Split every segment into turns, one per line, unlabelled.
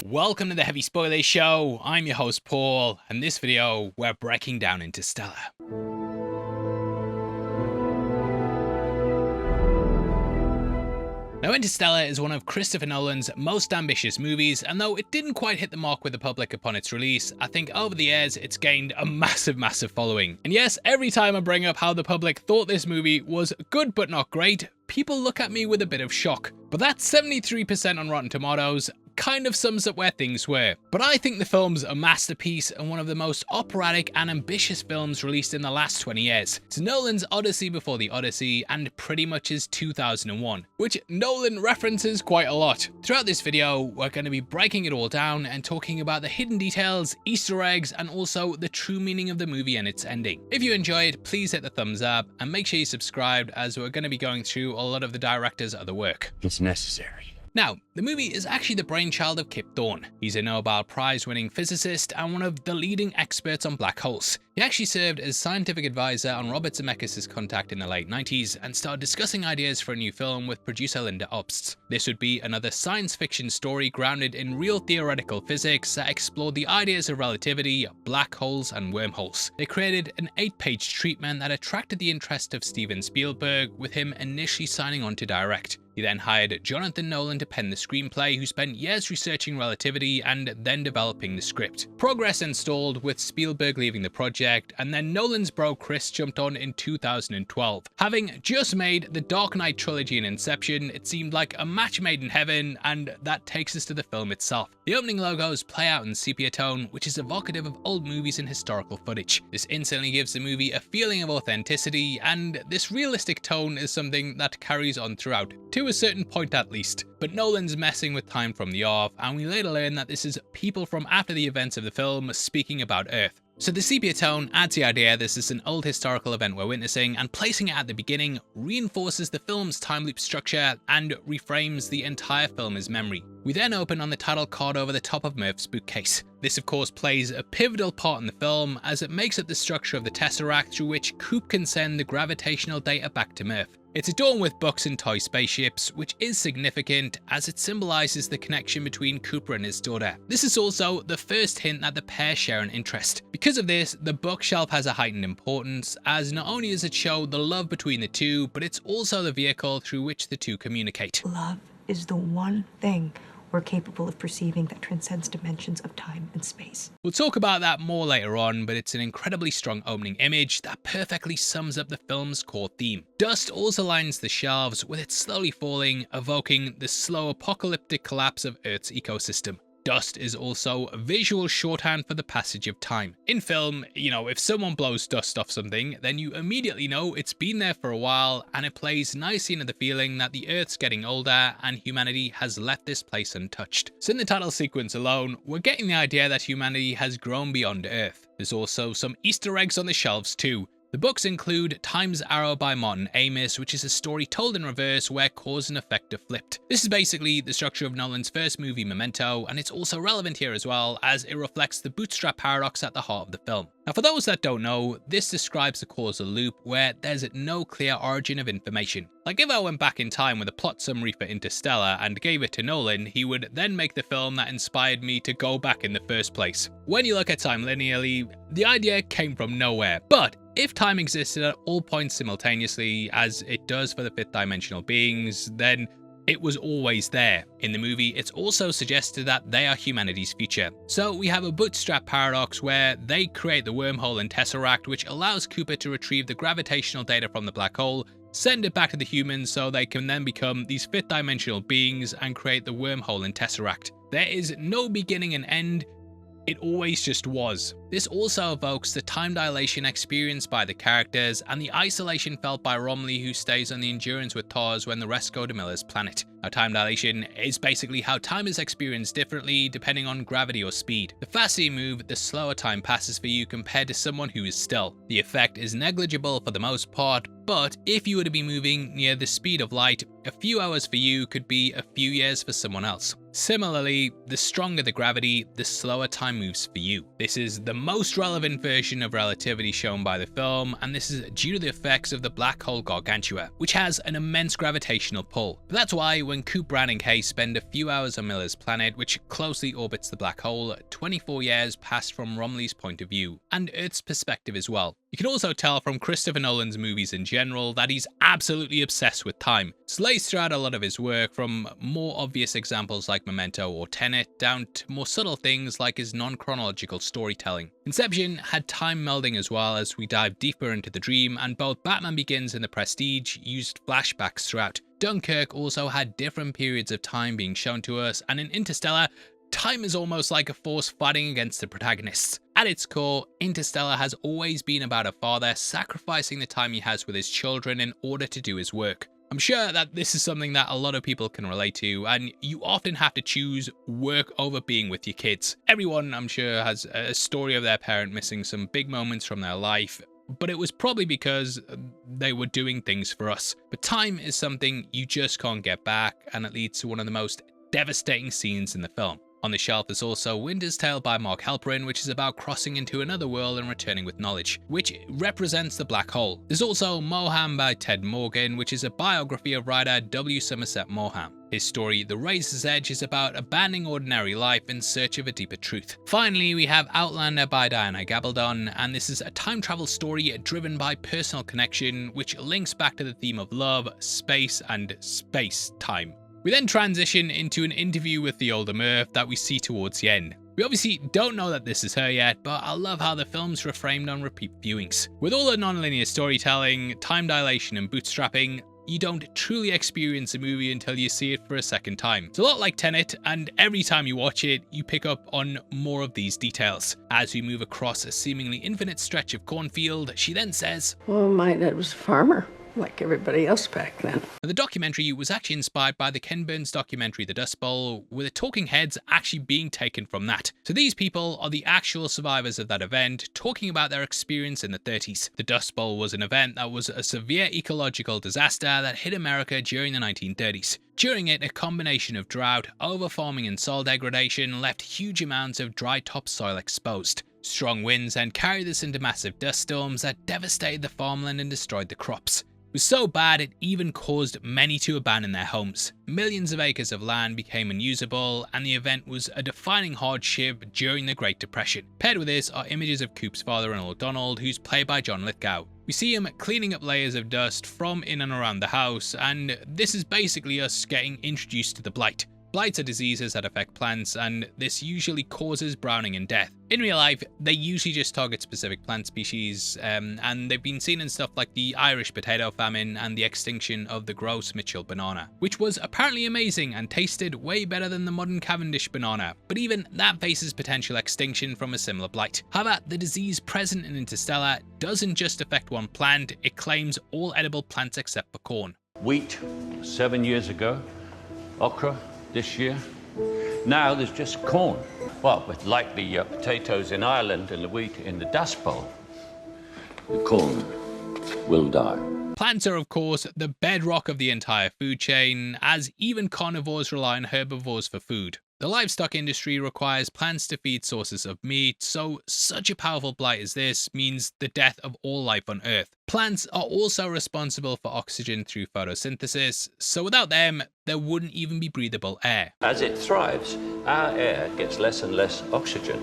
Welcome to the Heavy Spoilers Show. I'm your host Paul, and this video we're breaking down Interstellar. Now, Interstellar is one of Christopher Nolan's most ambitious movies, and though it didn't quite hit the mark with the public upon its release, I think over the years it's gained a massive following. And yes, every time I bring up how the public thought this movie was good but not great, people look at me with a bit of shock. But that 73% on Rotten Tomatoes kind of sums up where things were. But I think the film's a masterpiece and one of the most operatic and ambitious films released in the last 20 years. It's Nolan's Odyssey before the Odyssey and pretty much his 2001, which Nolan references quite a lot. Throughout this video, we're going to be breaking it all down and talking about the hidden details, Easter eggs, and also the true meaning of the movie and its ending. If you enjoyed, please hit the thumbs up and make sure you subscribe, as we're going to be going through a lot of the director's other work.
It's necessary.
Now, the movie is actually the brainchild of Kip Thorne. He's a Nobel Prize-winning physicist and one of the leading experts on black holes. He actually served as scientific advisor on Robert Zemeckis' Contact in the late 90s and started discussing ideas for a new film with producer Linda Obst. This would be another science fiction story grounded in real theoretical physics that explored the ideas of relativity, black holes, and wormholes. They created an 8-page treatment that attracted the interest of Steven Spielberg, with him initially signing on to direct. He then hired Jonathan Nolan to pen the screenplay, who spent years researching relativity and then developing the script. Progress stalled with Spielberg leaving the project, and then Nolan's bro Chris jumped on in 2012. Having just made the Dark Knight trilogy and Inception, it seemed like a match made in heaven, and that takes us to the film itself. The opening logos play out in sepia tone, which is evocative of old movies and historical footage. This instantly gives the movie a feeling of authenticity, and this realistic tone is something that carries on throughout, to a certain point at least. But Nolan's messing with time from the off, and we later learn that this is people from after the events of the film speaking about Earth. So the sepia tone adds the idea this is an old historical event we're witnessing, and placing it at the beginning reinforces the film's time loop structure and reframes the entire film as memory. We then open on the title card over the top of Murph's bookcase. This of course plays a pivotal part in the film, as it makes up the structure of the Tesseract through which Coop can send the gravitational data back to Murph. It's adorned with books and toy spaceships, which is significant as it symbolizes the connection between Cooper and his daughter. This is also the first hint that the pair share an interest. Because of this, the bookshelf has a heightened importance, as not only does it show the love between the two, but it's also the vehicle through which the two communicate.
Love is the one thing we're capable of perceiving that transcends dimensions of time and space.
We'll talk about that more later on, but it's an incredibly strong opening image that perfectly sums up the film's core theme. Dust also lines the shelves, with it slowly falling, evoking the slow apocalyptic collapse of Earth's ecosystem. Dust is also a visual shorthand for the passage of time. In film, if someone blows dust off something, then you immediately know it's been there for a while, and it plays nicely into the feeling that the Earth's getting older and humanity has left this place untouched. So in the title sequence alone, we're getting the idea that humanity has grown beyond Earth. There's also some Easter eggs on the shelves too. The books include Time's Arrow by Martin Amis, which is a story told in reverse where cause and effect are flipped. This is basically the structure of Nolan's first movie Memento, and it's also relevant here as well, as it reflects the bootstrap paradox at the heart of the film. Now, for those that don't know, this describes a causal loop where there's no clear origin of information. Like if I went back in time with a plot summary for Interstellar and gave it to Nolan, he would then make the film that inspired me to go back in the first place. When you look at time linearly, the idea came from nowhere, but if time existed at all points simultaneously, as it does for the fifth dimensional beings, then it was always there. In the movie, it's also suggested that they are humanity's future. So we have a bootstrap paradox where they create the wormhole in Tesseract, which allows Cooper to retrieve the gravitational data from the black hole, send it back to the humans so they can then become these fifth dimensional beings and create the wormhole in Tesseract. There is no beginning and end. It always just was. This also evokes the time dilation experienced by the characters and the isolation felt by Romilly, who stays on the Endurance with TOS when the rest go to Miller's planet. Now, time dilation is basically how time is experienced differently depending on gravity or speed. The faster you move, the slower time passes for you compared to someone who is still. The effect is negligible for the most part, but if you were to be moving near the speed of light, a few hours for you could be a few years for someone else. Similarly, the stronger the gravity, the slower time moves for you. This is the most relevant version of relativity shown by the film, and this is due to the effects of the black hole Gargantua, which has an immense gravitational pull. But that's why when Coop, Brand, and Kay spend a few hours on Miller's planet, which closely orbits the black hole, 24 years pass from Romilly's point of view, and Earth's perspective as well. You can also tell from Christopher Nolan's movies in general that he's absolutely obsessed with time. It's laced throughout a lot of his work, from more obvious examples like Memento or Tenet, down to more subtle things like his non-chronological storytelling. Inception had time melding as well, as we dive deeper into the dream, and both Batman Begins and The Prestige used flashbacks throughout. Dunkirk also had different periods of time being shown to us, and in Interstellar, time is almost like a force fighting against the protagonists. At its core, Interstellar has always been about a father sacrificing the time he has with his children in order to do his work. I'm sure that this is something that a lot of people can relate to, and you often have to choose work over being with your kids. Everyone, I'm sure, has a story of their parent missing some big moments from their life, but it was probably because they were doing things for us. But time is something you just can't get back, and it leads to one of the most devastating scenes in the film. On the shelf is also Winter's Tale by Mark Halperin, which is about crossing into another world and returning with knowledge, which represents the black hole. There's also Moham by Ted Morgan, which is a biography of writer W. Somerset Maugham. His story, The Razor's Edge, is about abandoning ordinary life in search of a deeper truth. Finally, we have Outlander by Diana Gabaldon, and this is a time travel story driven by personal connection, which links back to the theme of love, space, and space-time. We then transition into an interview with the older Murph that we see towards the end. We obviously don't know that this is her yet, but I love how the film's reframed on repeat viewings. With all the non-linear storytelling, time dilation, and bootstrapping, you don't truly experience a movie until you see it for a second time. It's a lot like Tenet, and every time you watch it, you pick up on more of these details. As we move across a seemingly infinite stretch of cornfield, she then says,
"Well, my dad was a farmer, like everybody else back then."
The documentary was actually inspired by the Ken Burns documentary The Dust Bowl, with the talking heads actually being taken from that. So these people are the actual survivors of that event, talking about their experience in the 30s. The Dust Bowl was an event that was a severe ecological disaster that hit America during the 1930s. During it, a combination of drought, overfarming and soil degradation left huge amounts of dry topsoil exposed. Strong winds then carried this into massive dust storms that devastated the farmland and destroyed the crops. It was so bad it even caused many to abandon their homes. Millions of acres of land became unusable, and the event was a defining hardship during the Great Depression. Paired with this are images of Coop's father-in-law Donald, who's played by John Lithgow. We see him cleaning up layers of dust from in and around the house, and this is basically us getting introduced to the blight. Blights are diseases that affect plants, and this usually causes browning and death. In real life, they usually just target specific plant species, and they've been seen in stuff like the Irish potato famine and the extinction of the gross Mitchell banana, which was apparently amazing and tasted way better than the modern Cavendish banana, but even that faces potential extinction from a similar blight. However, the disease present in Interstellar doesn't just affect one plant, it claims all edible plants except for corn.
Wheat 7 years ago, okra this year. Now there's just corn. Well, with likely potatoes in Ireland and the wheat in the Dust Bowl, the corn will die.
Plants are, of course, the bedrock of the entire food chain, as even carnivores rely on herbivores for food. The livestock industry requires plants to feed sources of meat, so such a powerful blight as this means the death of all life on Earth. Plants are also responsible for oxygen through photosynthesis, so without them, there wouldn't even be breathable air.
As it thrives, our air gets less and less oxygen.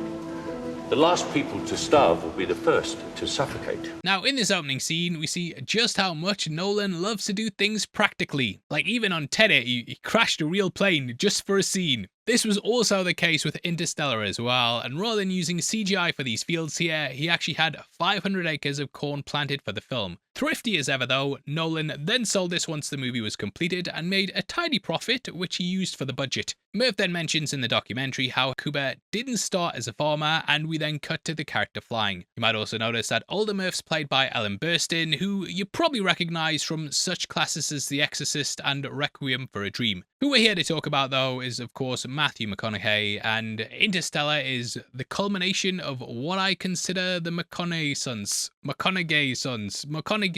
The last people to starve will be the first to suffocate.
Now, in this opening scene, we see just how much Nolan loves to do things practically. Like even on Tenet, he crashed a real plane just for a scene. This was also the case with Interstellar as well, and rather than using CGI for these fields here, he actually had 500 acres of corn planted for the film. Thrifty as ever though, Nolan then sold this once the movie was completed and made a tidy profit, which he used for the budget. Murph then mentions in the documentary how Cooper didn't start as a farmer, and we then cut to the character flying. You might also notice that older Murph's played by Ellen Burstyn, who you probably recognise from such classics as The Exorcist and Requiem for a Dream. Who we're here to talk about though is of course Matthew McConaughey, and Interstellar is the culmination of what I consider the McConaughey sons. McConaughey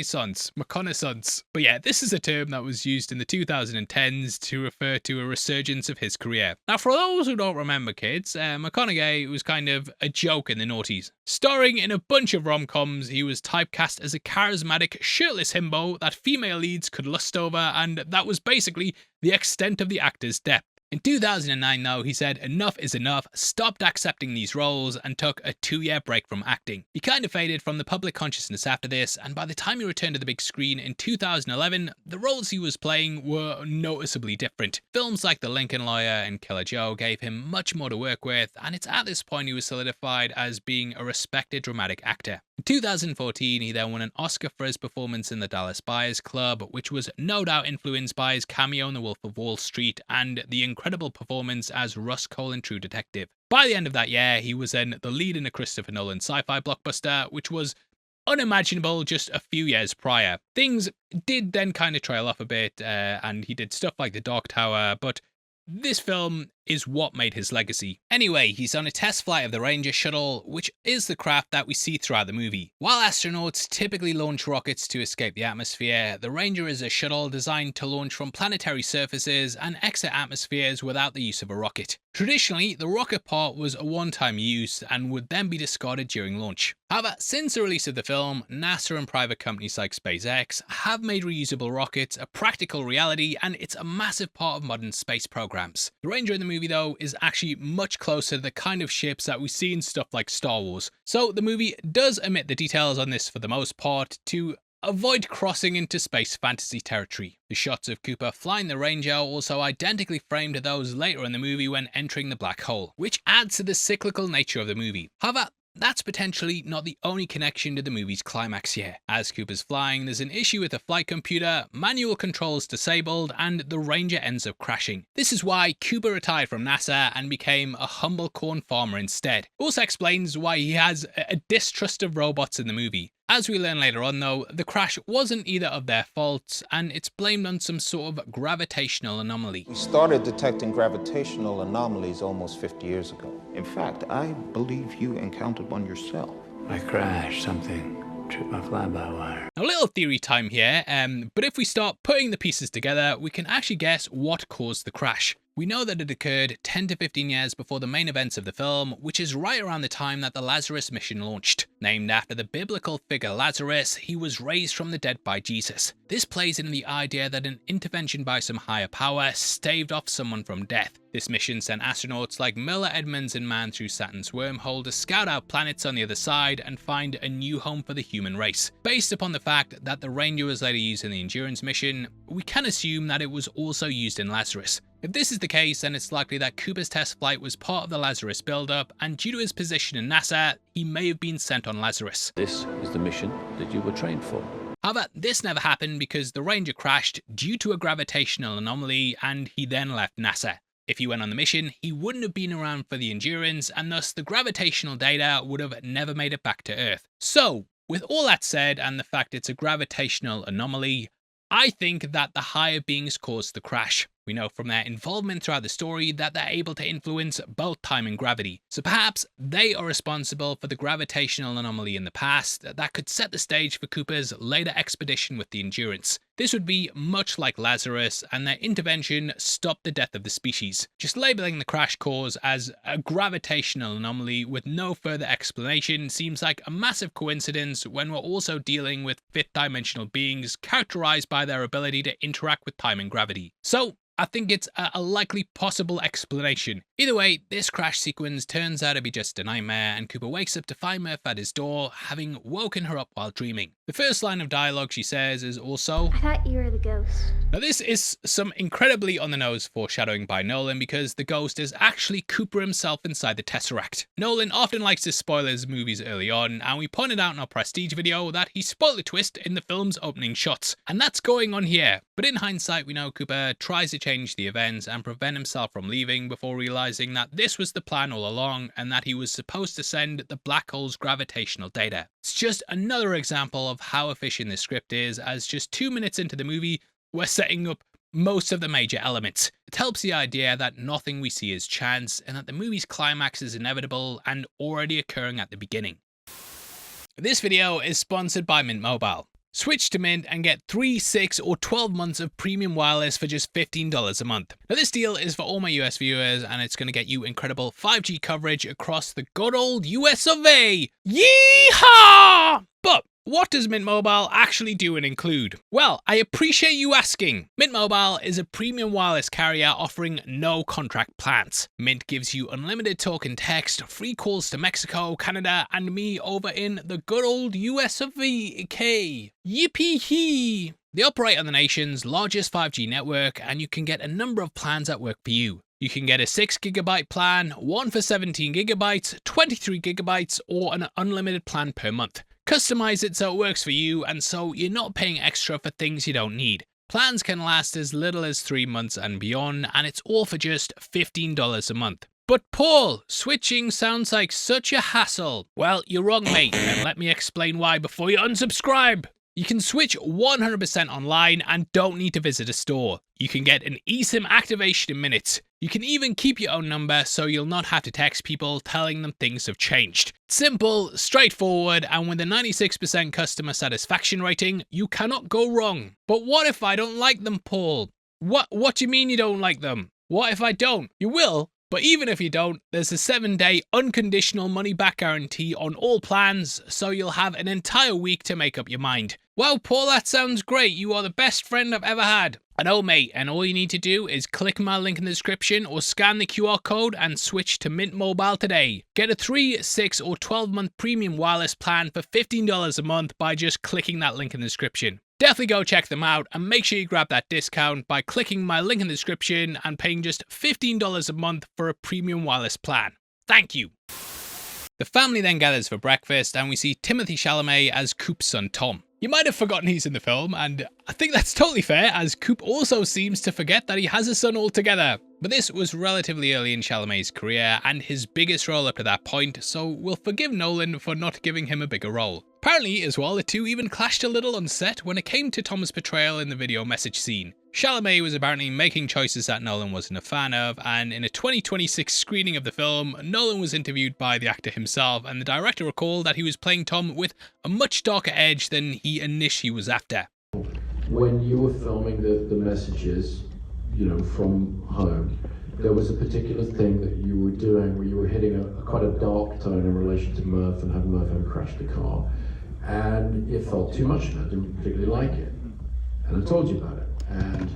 reconnaissance. But yeah, this is a term that was used in the 2010s to refer to a resurgence of his career. Now, for those who don't remember, kids, McConaughey was kind of a joke in the noughties. Starring in a bunch of rom-coms, he was typecast as a charismatic, shirtless himbo that female leads could lust over, and that was basically the extent of the actor's depth. In 2009 though, he said enough is enough, stopped accepting these roles, and took a 2-year break from acting. He kind of faded from the public consciousness after this, and by the time he returned to the big screen in 2011, the roles he was playing were noticeably different. Films like The Lincoln Lawyer and Killer Joe gave him much more to work with, and it's at this point he was solidified as being a respected dramatic actor. In 2014, he then won an Oscar for his performance in The Dallas Buyers Club, which was no doubt influenced by his cameo in The Wolf of Wall Street and the incredible performance as Russ Cole in True Detective. By the end of that year, he was then the lead in a Christopher Nolan sci-fi blockbuster, which was unimaginable just a few years prior. Things did then kind of trail off a bit, and he did stuff like The Dark Tower, but this film is what made his legacy. Anyway, he's on a test flight of the Ranger shuttle, which is the craft that we see throughout the movie. While astronauts typically launch rockets to escape the atmosphere, the Ranger is a shuttle designed to launch from planetary surfaces and exit atmospheres without the use of a rocket. Traditionally, the rocket part was a one-time use and would then be discarded during launch. However, since the release of the film, NASA and private companies like SpaceX have made reusable rockets a practical reality, and it's a massive part of modern space programs. The Ranger in the movie though is actually much closer to the kind of ships that we see in stuff like Star Wars. So the movie does omit the details on this for the most part to avoid crossing into space fantasy territory. The shots of Cooper flying the Ranger are also identically framed to those later in the movie when entering the black hole, which adds to the cyclical nature of the movie. However, that's potentially not the only connection to the movie's climax here. As Cooper's flying, there's an issue with the flight computer, manual controls disabled, and the Ranger ends up crashing. This is why Cooper retired from NASA and became a humble corn farmer instead. It also explains why he has a distrust of robots in the movie. As we learn later on though, the crash wasn't either of their faults, and it's blamed on some sort of gravitational anomaly.
We started detecting gravitational anomalies almost 50 years ago. In fact, I believe you encountered one yourself.
I crashed something, tripped my fly-by-wire.
Now, a little theory time here, but if we start putting the pieces together, we can actually guess what caused the crash. We know that it occurred 10 to 15 years before the main events of the film, which is right around the time that the Lazarus mission launched. Named after the biblical figure Lazarus, he was raised from the dead by Jesus. This plays into the idea that an intervention by some higher power staved off someone from death. This mission sent astronauts like Miller, Edmonds, and Mann through Saturn's wormhole to scout out planets on the other side and find a new home for the human race. Based upon the fact that the Ranger was later used in the Endurance mission, we can assume that it was also used in Lazarus. If this is the case, then it's likely that Cooper's test flight was part of the Lazarus buildup, and due to his position in NASA, he may have been sent on Lazarus.
This is the mission that you were trained for.
However, this never happened because the Ranger crashed due to a gravitational anomaly, and he then left NASA. If he went on the mission, he wouldn't have been around for the Endurance, and thus the gravitational data would have never made it back to Earth. So, with all that said, and the fact it's a gravitational anomaly, I think that the higher beings caused the crash. We know from their involvement throughout the story that they're able to influence both time and gravity. So perhaps they are responsible for the gravitational anomaly in the past that could set the stage for Cooper's later expedition with the Endurance. This would be much like Lazarus, and their intervention stopped the death of the species. Just labeling the crash cause as a gravitational anomaly with no further explanation seems like a massive coincidence when we're also dealing with fifth-dimensional beings characterized by their ability to interact with time and gravity. So, I think it's a likely possible explanation. Either way, this crash sequence turns out to be just a nightmare, and Cooper wakes up to find Murph at his door, having woken her up while dreaming. The first line of dialogue she says is also,
"I thought you were the ghost."
Now this is some incredibly on-the-nose foreshadowing by Nolan, because the ghost is actually Cooper himself inside the Tesseract. Nolan often likes to spoil his movies early on, and we pointed out in our Prestige video that he spoiled the twist in the film's opening shots, and that's going on here. But in hindsight, we know Cooper tries to change the events and prevent himself from leaving before realizing that this was the plan all along, and that he was supposed to send the black hole's gravitational data. It's just another example of how efficient this script is, as just 2 minutes into the movie, we're setting up most of the major elements. It helps the idea that nothing we see is chance, and that the movie's climax is inevitable and already occurring at the beginning. This video is sponsored by Mint Mobile. Switch to Mint and get 3, 6, or 12 months of premium wireless for just $15 a month. Now this deal is for all my US viewers, and it's going to get you incredible 5G coverage across the good old US of A. Yeehaw! But what does Mint Mobile actually do and include? Well, I appreciate you asking. Mint Mobile is a premium wireless carrier offering no contract plans. Mint gives you unlimited talk and text, free calls to Mexico, Canada, and me over in the good old US of A. Yippee-hee! They operate on the nation's largest 5G network, and you can get a number of plans that work for you. You can get a 6GB plan, one for 17GB, 23GB, or an unlimited plan per month. Customize it so it works for you, and so you're not paying extra for things you don't need. Plans can last as little as 3 months and beyond, and it's all for just $15 a month. But Paul, switching sounds like such a hassle. Well, you're wrong, mate, and let me explain why before you unsubscribe. You can switch 100% online and don't need to visit a store. You can get an eSIM activation in minutes. You can even keep your own number so you'll not have to text people telling them things have changed. Simple, straightforward, and with a 96% customer satisfaction rating, you cannot go wrong. But what if I don't like them, Paul? What do you mean you don't like them? What if I don't? You will. But even if you don't, there's a 7-day unconditional money-back guarantee on all plans, so you'll have an entire week to make up your mind. Wow, Paul, that sounds great. You are the best friend I've ever had. I know, mate, and all you need to do is click my link in the description or scan the QR code and switch to Mint Mobile today. Get a 3, 6, or 12-month premium wireless plan for $15 a month by just clicking that link in the description. Definitely go check them out and make sure you grab that discount by clicking my link in the description and paying just $15 a month for a premium wireless plan. Thank you. The family then gathers for breakfast and we see Timothée Chalamet as Coop's son Tom. You might have forgotten he's in the film, and I think that's totally fair, as Coop also seems to forget that he has a son altogether. But this was relatively early in Chalamet's career and his biggest role up to that point, so we'll forgive Nolan for not giving him a bigger role. Apparently, as well, the two even clashed a little on set when it came to Tom's portrayal in the video message scene. Chalamet was apparently making choices that Nolan wasn't a fan of, and in a 2026 screening of the film, Nolan was interviewed by the actor himself, and the director recalled that he was playing Tom with a much darker edge than he initially was after.
When you were filming the messages, you know, from home, there was a particular thing that you were doing where you were hitting a quite a dark tone in relation to Murph and having Murph crash the car, and it felt too much, and I didn't particularly like it. And I told you about it, and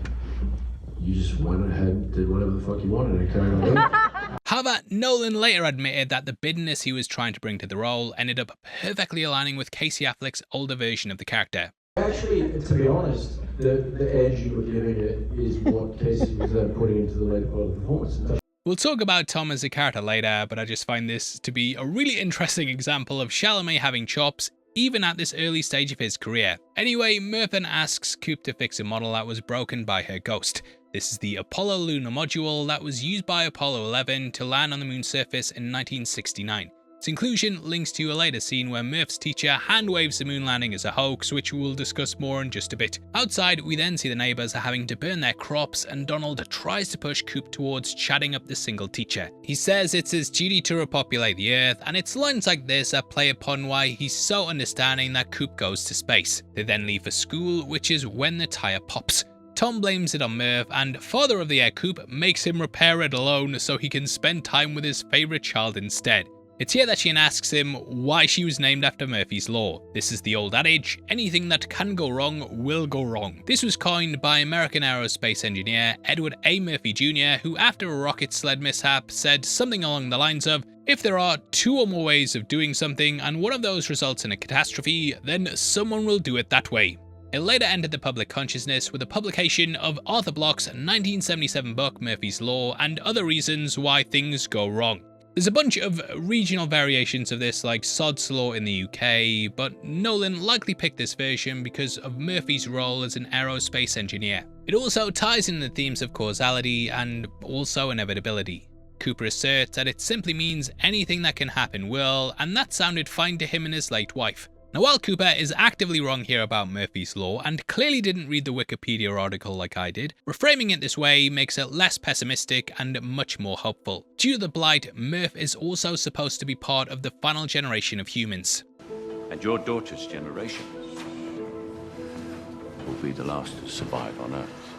you just went ahead and did whatever the fuck you wanted and carried on.
However, Nolan later admitted that the bitterness he was trying to bring to the role ended up perfectly aligning with Casey Affleck's older version of the character.
Actually, to be honest, the edge you were giving it is what Casey was then putting into the later part of the performance.
We'll talk about Tom as a character later, but I just find this to be a really interesting example of Chalamet having chops even at this early stage of his career. Anyway, Murph then asks Coop to fix a model that was broken by her ghost. This is the Apollo lunar module that was used by Apollo 11 to land on the moon's surface in 1969. Its inclusion links to a later scene where Murph's teacher hand-waves the moon landing as a hoax, which we will discuss more in just a bit. Outside, we then see the neighbours are having to burn their crops, and Donald tries to push Coop towards chatting up the single teacher. He says it's his duty to repopulate the Earth, and it's lines like this that play upon why he's so understanding that Coop goes to space. They then leave for school, which is when the tyre pops. Tom blames it on Murph, and father of the air Coop makes him repair it alone so he can spend time with his favourite child instead. It's here that she asks him why she was named after Murphy's Law. This is the old adage, anything that can go wrong will go wrong. This was coined by American aerospace engineer Edward A. Murphy Jr., who after a rocket sled mishap said something along the lines of, if there are 2 or more ways of doing something and one of those results in a catastrophe, then someone will do it that way. It later entered the public consciousness with the publication of Arthur Bloch's 1977 book Murphy's Law and other reasons why things go wrong. There's a bunch of regional variations of this like Sod's Law in the UK, but Nolan likely picked this version because of Murphy's role as an aerospace engineer. It also ties in the themes of causality and also inevitability. Cooper asserts that it simply means anything that can happen will, and that sounded fine to him and his late wife. Now while Cooper is actively wrong here about Murphy's Law and clearly didn't read the Wikipedia article like I did, reframing it this way makes it less pessimistic and much more hopeful. Due to the blight, Murph is also supposed to be part of the final generation of humans.
And your daughter's generation. will be the last to survive on Earth.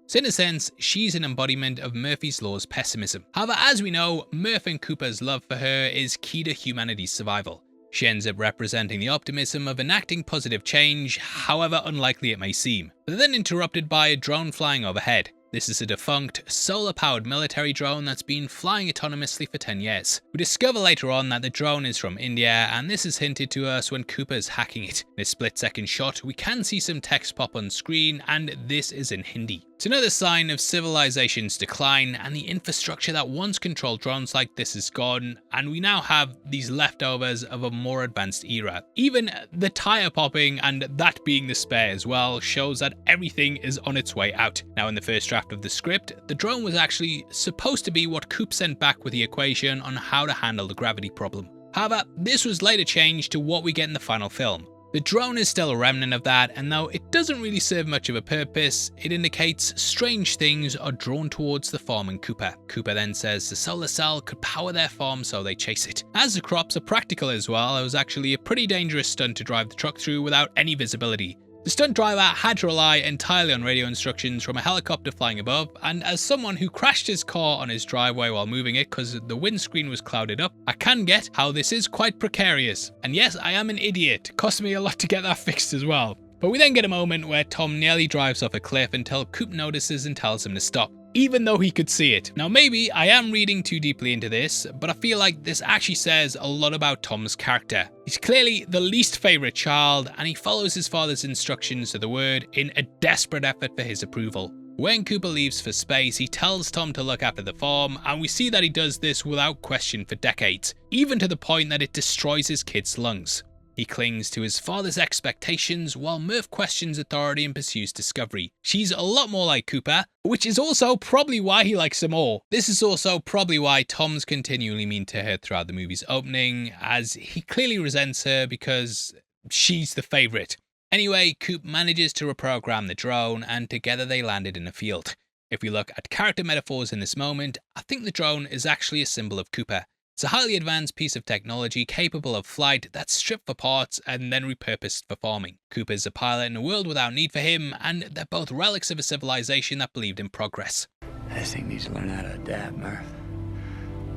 So in a sense, she's an embodiment of Murphy's Law's pessimism. However, as we know, Murph and Cooper's love for her is key to humanity's survival. She ends up representing the optimism of enacting positive change, however unlikely it may seem. But then interrupted by a drone flying overhead. This is a defunct, solar-powered military drone that's been flying autonomously for 10 years. We discover later on that the drone is from India, and this is hinted to us when Cooper's hacking it. In a split-second shot, we can see some text pop on screen, and this is in Hindi. It's another sign of civilization's decline, and the infrastructure that once controlled drones like this is gone, and we now have these leftovers of a more advanced era. Even the tire popping, and that being the spare as well, shows that everything is on its way out. Now in the first draft of the script, the drone was actually supposed to be what Coop sent back with the equation on how to handle the gravity problem. However, this was later changed to what we get in the final film. The drone is still a remnant of that, and though it doesn't really serve much of a purpose, it indicates strange things are drawn towards the farm and Cooper. Cooper then says the solar cell could power their farm, so they chase it. As the crops are practical as well, it was actually a pretty dangerous stunt to drive the truck through without any visibility. The stunt driver had to rely entirely on radio instructions from a helicopter flying above, and as someone who crashed his car on his driveway while moving it because the windscreen was clouded up, I can get how this is quite precarious. And yes, I am an idiot. It cost me a lot to get that fixed as well. But we then get a moment where Tom nearly drives off a cliff until Coop notices and tells him to stop, even though he could see it. Now maybe I am reading too deeply into this, but I feel like this actually says a lot about Tom's character. He's clearly the least favourite child, and he follows his father's instructions to the word in a desperate effort for his approval. When Cooper leaves for space, he tells Tom to look after the farm, and we see that he does this without question for decades, even to the point that it destroys his kid's lungs. He clings to his father's expectations while Murph questions authority and pursues discovery. She's a lot more like Cooper, which is also probably why he likes her more. This is also probably why Tom's continually mean to her throughout the movie's opening, as he clearly resents her because she's the favourite. Anyway, Coop manages to reprogram the drone, and together they landed in a field. If we look at character metaphors in this moment, I think the drone is actually a symbol of Cooper. It's a highly advanced piece of technology capable of flight that's stripped for parts and then repurposed for farming. Cooper's a pilot in a world without need for him, and they're both relics of a civilization that believed in progress.
This thing needs to learn how to adapt, Murph.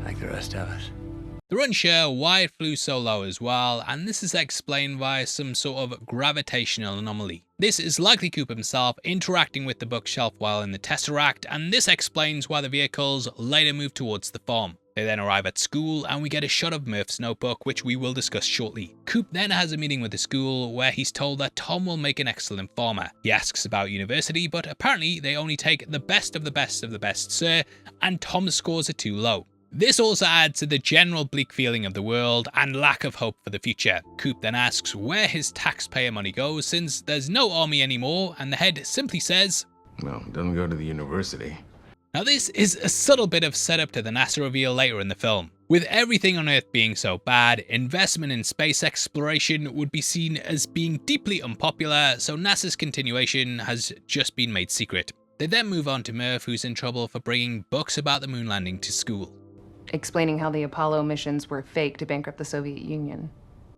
Like the rest of us.
They're unsure why it flew so low as well, and this is explained via some sort of gravitational anomaly. This is likely Coop himself interacting with the bookshelf while in the Tesseract, and this explains why the vehicles later move towards the farm. They then arrive at school, and we get a shot of Murph's notebook, which we will discuss shortly. Coop then has a meeting with the school where he's told that Tom will make an excellent farmer. He asks about university, but apparently they only take the best of the best of the best, sir, and Tom's scores are too low. This also adds to the general bleak feeling of the world and lack of hope for the future. Coop then asks where his taxpayer money goes since there's no army anymore, and the head simply says,
"Well, it doesn't go to the university."
Now this is a subtle bit of setup to the NASA reveal later in the film. With everything on Earth being so bad, investment in space exploration would be seen as being deeply unpopular, so NASA's continuation has just been made secret. They then move on to Murph, who's in trouble for bringing books about the moon landing to school,
explaining how the Apollo missions were fake to bankrupt the Soviet Union.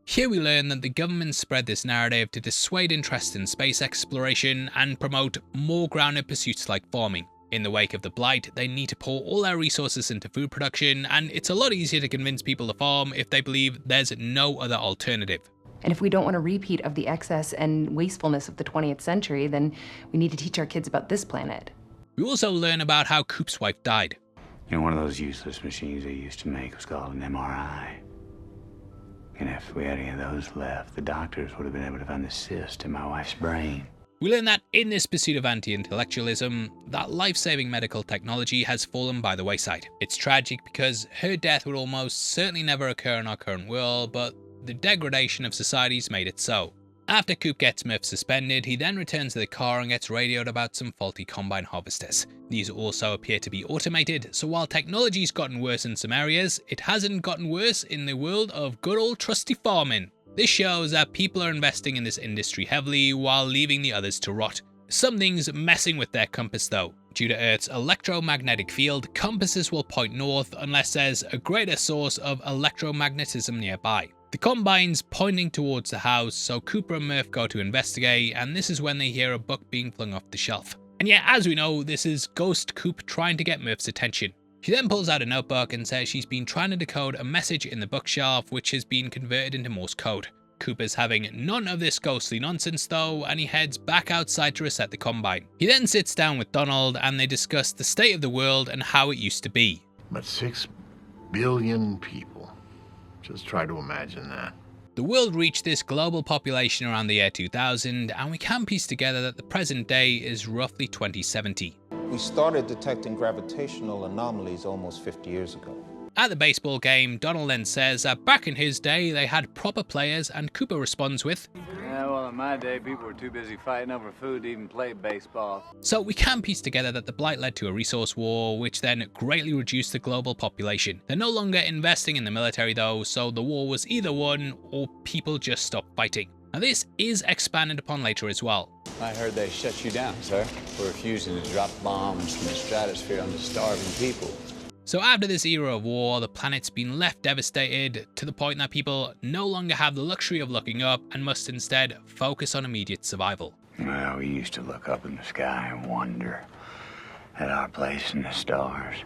Here we learn that the government spread this narrative to dissuade interest in space exploration and promote more grounded pursuits like farming. In the wake of the blight, they need to pour all their resources into food production, and it's a lot easier to convince people to farm if they believe there's no other alternative.
And if we don't want a repeat of the excess and wastefulness of the 20th century, then we need to teach our kids about this planet.
We also learn about how Coop's wife died.
You know, one of those useless machines they used to make was called an MRI. And if we had any of those left, the doctors would have been able to find the cyst in my wife's brain.
We learn that in this pursuit of anti-intellectualism, that life-saving medical technology has fallen by the wayside. It's tragic because her death would almost certainly never occur in our current world, but the degradation of society's made it so. After Coop gets Murph suspended, he then returns to the car and gets radioed about some faulty combine harvesters. These also appear to be automated, so while technology's gotten worse in some areas, it hasn't gotten worse in the world of good old trusty farming. This shows that people are investing in this industry heavily while leaving the others to rot. Something's messing with their compass though. Due to Earth's electromagnetic field, compasses will point north unless there's a greater source of electromagnetism nearby. The Combine's pointing towards the house, so Cooper and Murph go to investigate, and this is when they hear a book being flung off the shelf. And yeah, as we know, this is Ghost Coop trying to get Murph's attention. She then pulls out a notebook and says she's been trying to decode a message in the bookshelf which has been converted into Morse code. Cooper's having none of this ghostly nonsense though, and he heads back outside to reset the Combine. He then sits down with Donald and they discuss the state of the world and how it used to be.
But 6 billion people. Just try to imagine that.
The world reached this global population around the year 2000, and we can piece together that the present day is roughly 2070.
We started detecting gravitational anomalies almost 50 years ago.
At the baseball game, Donald then says that back in his day they had proper players, and Cooper responds with,
"Yeah, well, in my day, people were too busy fighting over food to even play baseball."
So we can piece together that the Blight led to a resource war, which then greatly reduced the global population. They're no longer investing in the military though, so the war was either won or people just stopped fighting. Now this is expanded upon later as well.
I heard they shut you down, sir, for refusing to drop bombs from the stratosphere on the starving people.
So after this era of war, the planet's been left devastated to the point that people no longer have the luxury of looking up and must instead focus on immediate survival.
Well, we used to look up in the sky and wonder at our place in the stars.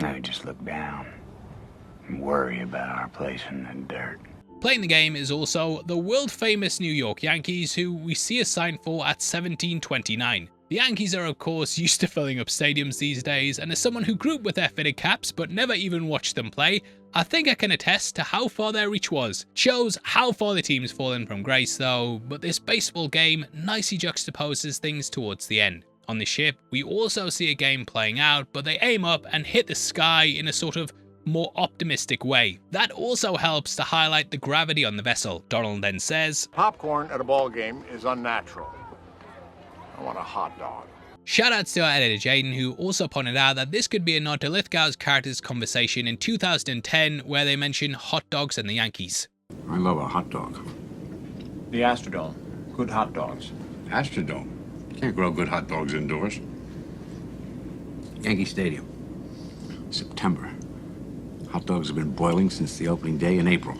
Now we just look down and worry about our place in the dirt.
Playing the game is also the world famous New York Yankees, who we see a sign for at 1729. The Yankees are of course used to filling up stadiums these days, and as someone who grew up with their fitted caps but never even watched them play, I think I can attest to how far their reach was. Shows how far the team's fallen from grace though, but this baseball game nicely juxtaposes things towards the end. On the ship, we also see a game playing out, but they aim up and hit the sky in a sort of more optimistic way. That also helps to highlight the gravity on the vessel. Donald then says,
Popcorn at a ball game is unnatural. I want a hot dog.
Shoutouts to our editor Jaden, who also pointed out that this could be a nod to Lithgow's character's conversation in 2010 where they mention hot dogs and the Yankees.
I love a hot dog.
The Astrodome. Good hot dogs.
Astrodome. Can't grow good hot dogs indoors. Yankee Stadium. September. Hot dogs have been boiling since the opening day in April.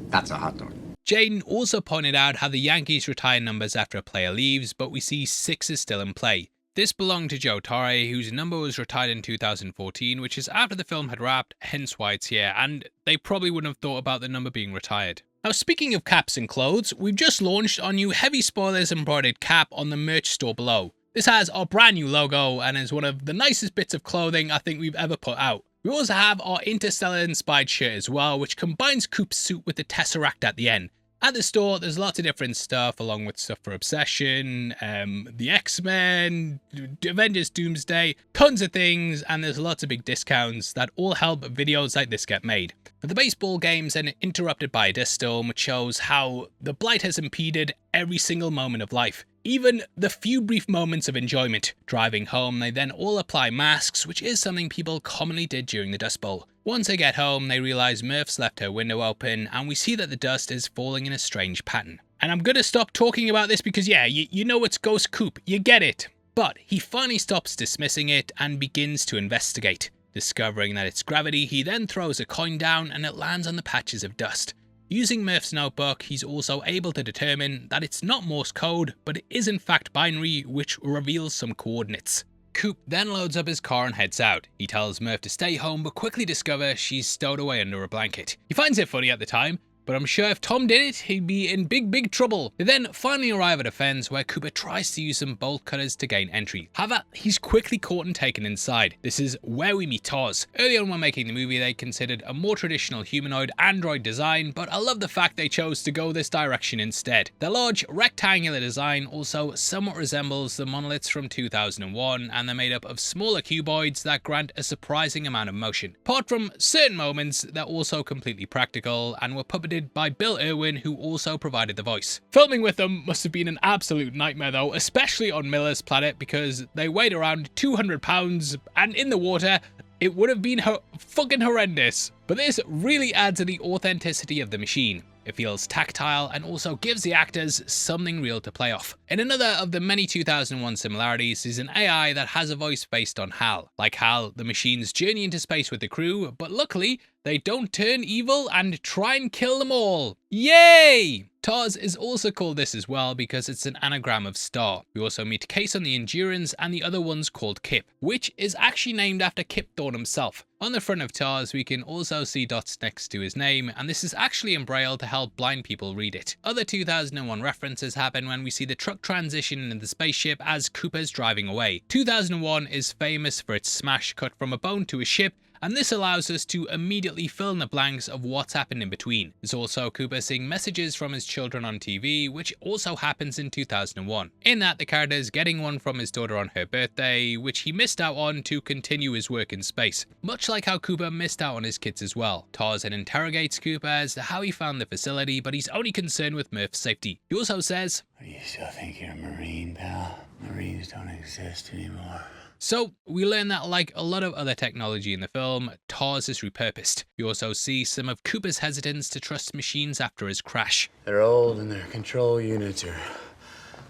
That's a hot dog.
Jaden also pointed out how the Yankees retire numbers after a player leaves, but we see 6 is still in play. This belonged to Joe Torre, whose number was retired in 2014, which is after the film had wrapped, hence why it's here, and they probably wouldn't have thought about the number being retired. Now speaking of caps and clothes, we've just launched our new heavy spoilers embroidered cap on the merch store below. This has our brand new logo and is one of the nicest bits of clothing I think we've ever put out. We also have our Interstellar inspired shirt as well, which combines Coop's suit with the Tesseract at the end. At the store, there's lots of different stuff, along with stuff for Obsession, the X-Men, Avengers Doomsday, tons of things, and there's lots of big discounts that all help videos like this get made. But the baseball game's then interrupted by a dust storm, which shows how the Blight has impeded every single moment of life. Even the few brief moments of enjoyment. Driving home, they then all apply masks, which is something people commonly did during the Dust Bowl. Once they get home, they realise Murph's left her window open, and we see that the dust is falling in a strange pattern. And I'm gonna stop talking about this because yeah, you know it's Ghost Coop, you get it. But he finally stops dismissing it and begins to investigate. Discovering that it's gravity, he then throws a coin down and it lands on the patches of dust. Using Murph's notebook, he's also able to determine that it's not Morse code, but it is in fact binary, which reveals some coordinates. Coop then loads up his car and heads out. He tells Murph to stay home, but quickly discovers she's stowed away under a blanket. He finds it funny at the time, but I'm sure if Tom did it, he'd be in big trouble. They then finally arrive at a fence where Cooper tries to use some bolt cutters to gain entry. However, he's quickly caught and taken inside. This is where we meet Toz. Early on when making the movie, they considered a more traditional humanoid android design, but I love the fact they chose to go this direction instead. The large rectangular design also somewhat resembles the monoliths from 2001, and they're made up of smaller cuboids that grant a surprising amount of motion. Apart from certain moments, they're also completely practical and were puppeted by Bill Irwin, who also provided the voice. Filming with them must have been an absolute nightmare though, especially on Miller's planet because they weighed around 200 pounds and in the water it would have been fucking horrendous. But this really adds to the authenticity of the machine. It feels tactile and also gives the actors something real to play off. And another of the many 2001 similarities is an AI that has a voice based on HAL. Like HAL, the machines journey into space with the crew, but luckily, they don't turn evil and try and kill them all. Yay! TARS is also called this as well because it's an anagram of star. We also meet Case on the Endurance and the other one's called Kip, which is actually named after Kip Thorne himself. On the front of TARS, we can also see dots next to his name, and this is actually in Braille to help blind people read it. Other 2001 references happen when we see the truck transition into the spaceship as Cooper's driving away. 2001 is famous for its smash cut from a bone to a ship, and this allows us to immediately fill in the blanks of what's happened in between. There's also Cooper seeing messages from his children on TV, which also happens in 2001. In that, the character is getting one from his daughter on her birthday, which he missed out on to continue his work in space, much like how Cooper missed out on his kids as well. TARS then interrogates Cooper as to how he found the facility, but he's only concerned with Murph's safety. He also says,
"You still think you're a Marine, pal? Marines don't exist anymore."
So, we learn that like a lot of other technology in the film, TARS is repurposed. We also see some of Cooper's hesitance to trust machines after his crash.
They're old and their control units are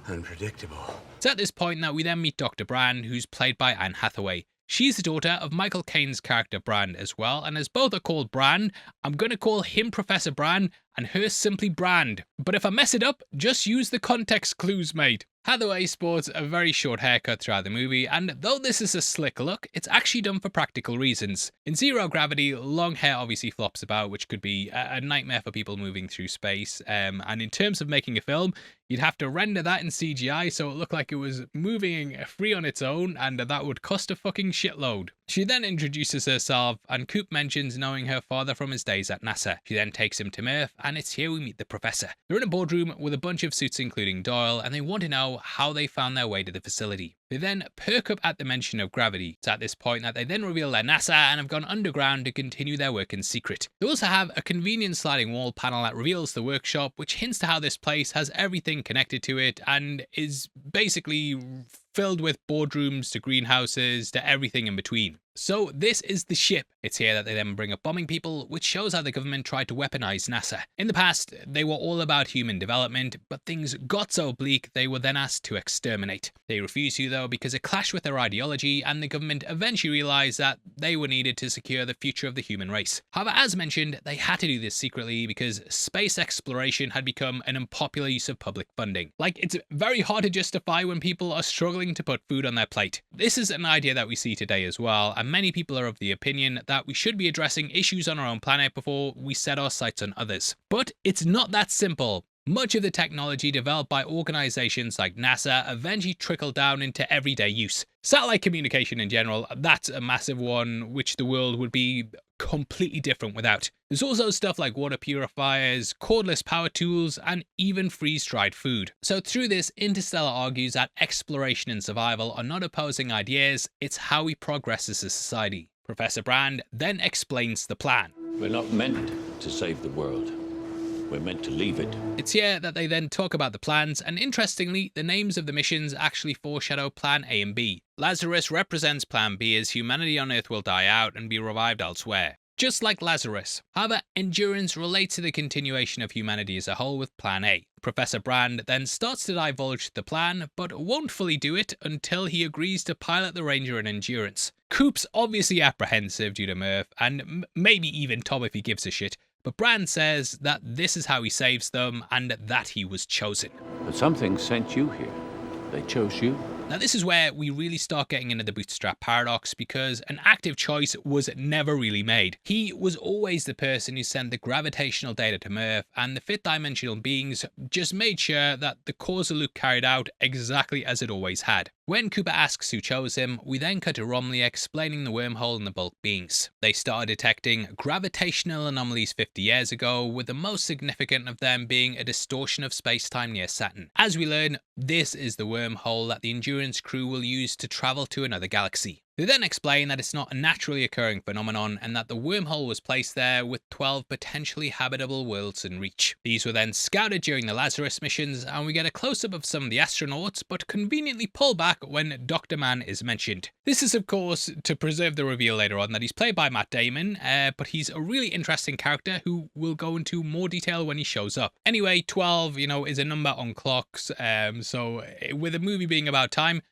unpredictable.
It's at this point that we then meet Dr. Brand, who's played by Anne Hathaway. She's the daughter of Michael Caine's character Brand as well, and as both are called Brand, I'm going to call him Professor Brand and her simply Brand. But if I mess it up, just use the context clues, mate. Hathaway sports a very short haircut throughout the movie, and though this is a slick look, it's actually done for practical reasons. In Zero Gravity, long hair obviously flops about, which could be a nightmare for people moving through space, and in terms of making a film, you'd have to render that in CGI so it looked like it was moving free on its own, and that would cost a fucking shitload. She then introduces herself, and Coop mentions knowing her father from his days at NASA. She then takes him to Murph, and it's here we meet the professor. They're in a boardroom with a bunch of suits including Doyle, and they want to know how they found their way to the facility. They then perk up at the mention of gravity. It's at this point that they then reveal they're NASA and have gone underground to continue their work in secret. They also have a convenient sliding wall panel that reveals the workshop, which hints to how this place has everything connected to it and is basically filled with boardrooms to greenhouses to everything in between. So this is the ship. It's here that they then bring up bombing people, which shows how the government tried to weaponize NASA. In the past, they were all about human development, but things got so bleak they were then asked to exterminate. They refused to though because it clashed with their ideology, and the government eventually realized that they were needed to secure the future of the human race. However, as mentioned, they had to do this secretly because space exploration had become an unpopular use of public funding. Like, it's very hard to justify when people are struggling to put food on their plate. This is an idea that we see today as well, and many people are of the opinion that we should be addressing issues on our own planet before we set our sights on others. But it's not that simple. Much of the technology developed by organizations like NASA eventually trickled down into everyday use. Satellite communication in general, that's a massive one, which the world would be completely different without. There's also stuff like water purifiers, cordless power tools, and even freeze-dried food. So through this, Interstellar argues that exploration and survival are not opposing ideas, it's how we progress as a society. Professor Brand then explains the plan.
We're not meant to save the world. We're meant to leave it.
It's here that they then talk about the plans, and interestingly, the names of the missions actually foreshadow Plan A and B. Lazarus represents Plan B as humanity on Earth will die out and be revived elsewhere, just like Lazarus. However, Endurance relates to the continuation of humanity as a whole with Plan A. Professor Brand then starts to divulge the plan, but won't fully do it until he agrees to pilot the Ranger in Endurance. Coop's obviously apprehensive due to Murph, and maybe even Tom if he gives a shit, but Brand says that this is how he saves them and that he was chosen.
But something sent you here. They chose you.
Now this is where we really start getting into the bootstrap paradox, because an active choice was never really made. He was always the person who sent the gravitational data to Murph, and the fifth dimensional beings just made sure that the causal loop carried out exactly as it always had. When Cooper asks who chose him, we then cut to Romley explaining the wormhole and the bulk beings. They started detecting gravitational anomalies 50 years ago, with the most significant of them being a distortion of space-time near Saturn. As we learn, this is the wormhole that the Endurance crew will use to travel to another galaxy. They then explain that it's not a naturally occurring phenomenon and that the wormhole was placed there with 12 potentially habitable worlds in reach. These were then scouted during the Lazarus missions, and we get a close-up of some of the astronauts, but conveniently pull back when Dr. Mann is mentioned. This is of course to preserve the reveal later on that he's played by Matt Damon, but he's a really interesting character who will go into more detail when he shows up. Anyway, 12, is a number on clocks, so with a movie being about time,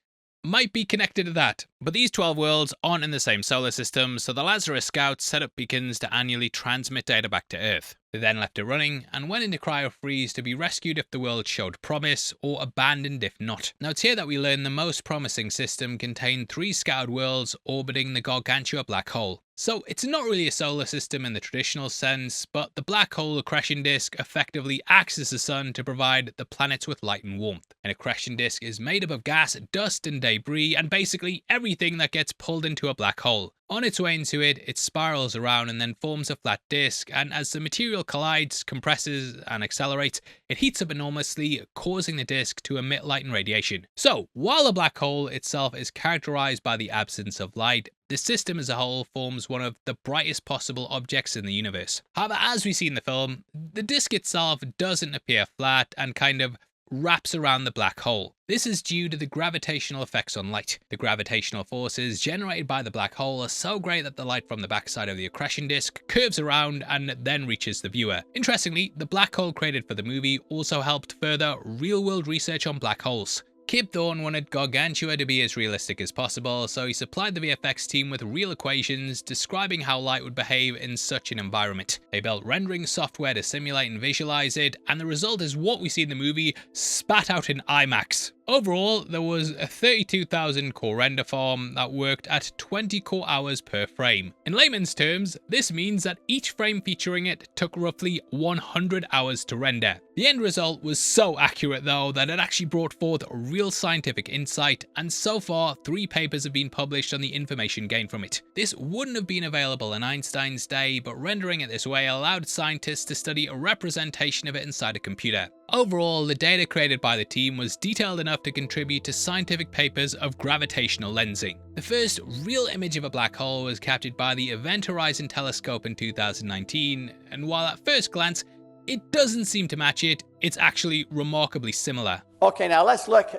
might be connected to that. But these 12 worlds aren't in the same solar system, so the Lazarus scouts set up beacons to annually transmit data back to Earth. They then left it running and went into cryo-freeze to be rescued if the world showed promise, or abandoned if not. Now it's here that we learn the most promising system contained 3 scouted worlds orbiting the Gargantua black hole. So it's not really a solar system in the traditional sense, but the black hole accretion disk effectively acts as the sun to provide the planets with light and warmth. An accretion disk is made up of gas, dust and debris, and basically everything that gets pulled into a black hole. On its way into it, it spirals around and then forms a flat disk, and as the material collides, compresses and accelerates, it heats up enormously, causing the disk to emit light and radiation. So, while a black hole itself is characterized by the absence of light, the system as a whole forms one of the brightest possible objects in the universe. However, as we see in the film, the disk itself doesn't appear flat and kind of wraps around the black hole. This is due to the gravitational effects on light. The gravitational forces generated by the black hole are so great that the light from the backside of the accretion disk curves around and then reaches the viewer. Interestingly, the black hole created for the movie also helped further real-world research on black holes. Kip Thorne wanted Gargantua to be as realistic as possible, so he supplied the VFX team with real equations describing how light would behave in such an environment. They built rendering software to simulate and visualize it, and the result is what we see in the movie spat out in IMAX. Overall, there was a 32,000 core render farm that worked at 20 core hours per frame. In layman's terms, this means that each frame featuring it took roughly 100 hours to render. The end result was so accurate though that it actually brought forth real scientific insight, and so far 3 papers have been published on the information gained from it. This wouldn't have been available in Einstein's day, but rendering it this way allowed scientists to study a representation of it inside a computer. Overall, the data created by the team was detailed enough to contribute to scientific papers of gravitational lensing. The first real image of a black hole was captured by the Event Horizon Telescope in 2019, and while at first glance it doesn't seem to match it, it's actually remarkably similar.
Okay, now let's look.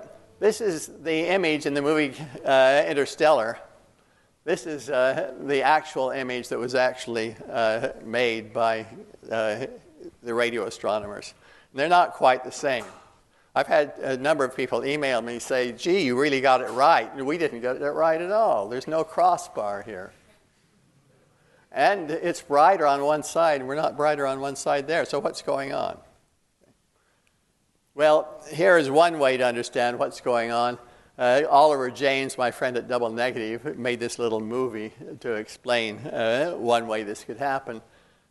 This is the image in the movie Interstellar. This is the actual image that was actually made by the radio astronomers. They're not quite the same. I've had a number of people email me say, gee, you really got it right. We didn't get it right at all. There's no crossbar here. And it's brighter on one side, and we're not brighter on one side there. So what's going on? Well, here is one way to understand what's going on. Oliver James, my friend at Double Negative, made this little movie to explain one way this could happen.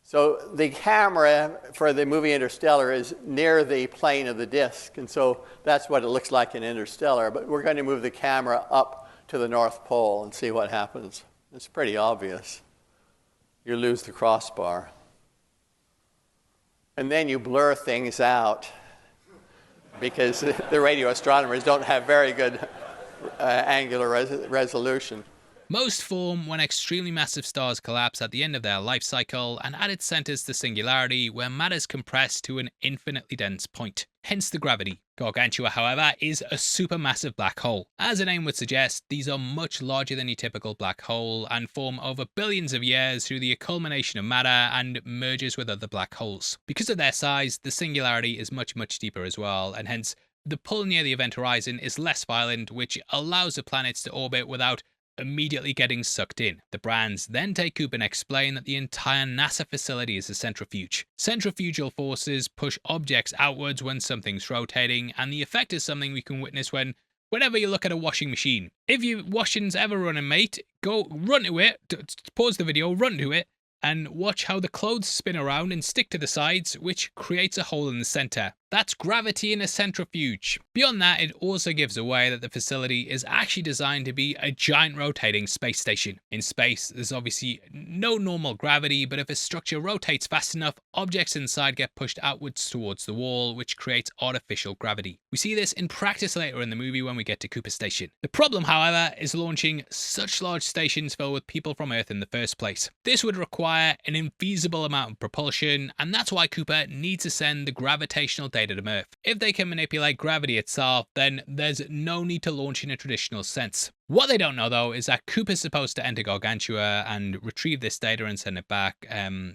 So the camera for the movie Interstellar is near the plane of the disk, and so that's what it looks like in Interstellar. But we're going to move the camera up to the North Pole and see what happens. It's pretty obvious. You lose the crossbar. And then you blur things out because the radio astronomers don't have very good angular resolution.
Most form when extremely massive stars collapse at the end of their life cycle, and at its centers the singularity, where matter is compressed to an infinitely dense point. Hence the gravity. Gargantua, however, is a supermassive black hole. As the name would suggest, these are much larger than your typical black hole and form over billions of years through the accumulation of matter and mergers with other black holes. Because of their size, the singularity is much deeper as well, and hence the pull near the event horizon is less violent, which allows the planets to orbit without immediately getting sucked in. The brands then take Coop and explain that the entire NASA facility is a centrifuge. Centrifugal forces push objects outwards when something's rotating, and the effect is something we can witness whenever you look at a washing machine. If your washing's ever running, mate, go run to it, pause the video, run to it, and watch how the clothes spin around and stick to the sides, which creates a hole in the center. That's gravity in a centrifuge. Beyond that, it also gives away that the facility is actually designed to be a giant rotating space station. In space, there's obviously no normal gravity, but if a structure rotates fast enough, objects inside get pushed outwards towards the wall, which creates artificial gravity. We see this in practice later in the movie when we get to Cooper Station. The problem, however, is launching such large stations filled with people from Earth in the first place. This would require an infeasible amount of propulsion, and that's why Cooper needs to send the gravitational data to Earth. If they can manipulate gravity itself, then there's no need to launch in a traditional sense. What they don't know, though, is that Cooper's supposed to enter Gargantua and retrieve this data and send it back.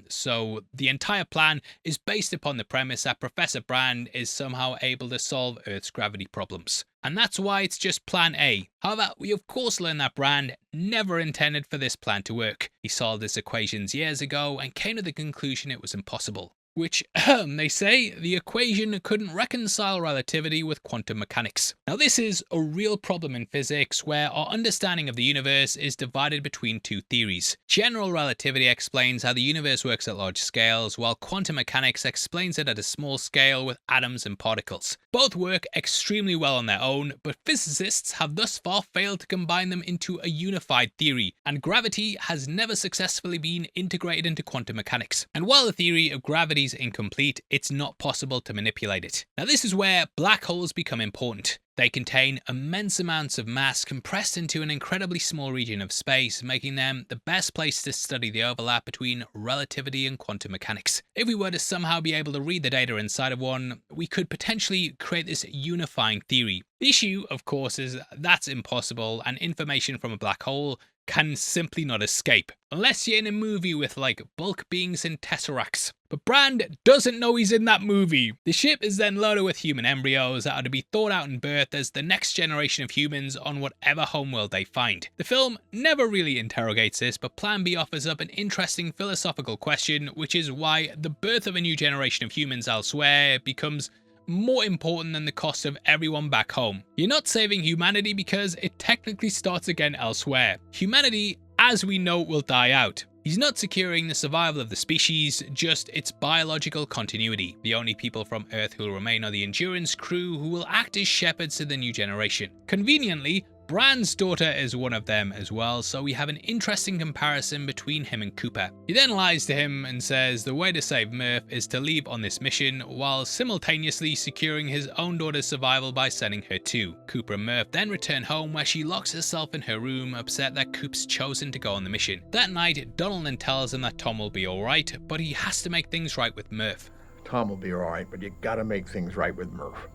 So the entire plan is based upon the premise that Professor Brand is somehow able to solve Earth's gravity problems. And that's why it's just Plan A. However, we of course learn that Brand never intended for this plan to work. He solved his equations years ago and came to the conclusion it was impossible. Which, they say, the equation couldn't reconcile relativity with quantum mechanics. Now this is a real problem in physics where our understanding of the universe is divided between two theories. General relativity explains how the universe works at large scales, while quantum mechanics explains it at a small scale with atoms and particles. Both work extremely well on their own, but physicists have thus far failed to combine them into a unified theory, and gravity has never successfully been integrated into quantum mechanics. And while the theory of gravity is incomplete, it's not possible to manipulate it. Now this is where black holes become important. They contain immense amounts of mass compressed into an incredibly small region of space, making them the best place to study the overlap between relativity and quantum mechanics. If we were to somehow be able to read the data inside of one, we could potentially create this unifying theory. The issue, of course, is that's impossible, and information from a black hole can simply not escape. Unless you're in a movie with like bulk beings and tesseracts. But Brand doesn't know he's in that movie. The ship is then loaded with human embryos that are to be thawed out and birthed as the next generation of humans on whatever homeworld they find. The film never really interrogates this, but Plan B offers up an interesting philosophical question, which is why the birth of a new generation of humans elsewhere becomes more important than the cost of everyone back home. You're not saving humanity because it technically starts again elsewhere. Humanity, as we know, will die out. He's not securing the survival of the species, just its biological continuity. The only people from Earth who will remain are the Endurance crew, who will act as shepherds to the new generation. Conveniently, Brand's daughter is one of them as well, so we have an interesting comparison between him and Cooper. He then lies to him and says the way to save Murph is to leave on this mission, while simultaneously securing his own daughter's survival by sending her too. Cooper and Murph then return home, where she locks herself in her room, upset that Coop's chosen to go on the mission. That night, Donald then tells him that Tom will be alright, but he has to make things right with Murph.
Tom will be alright, but you gotta make things right with Murph.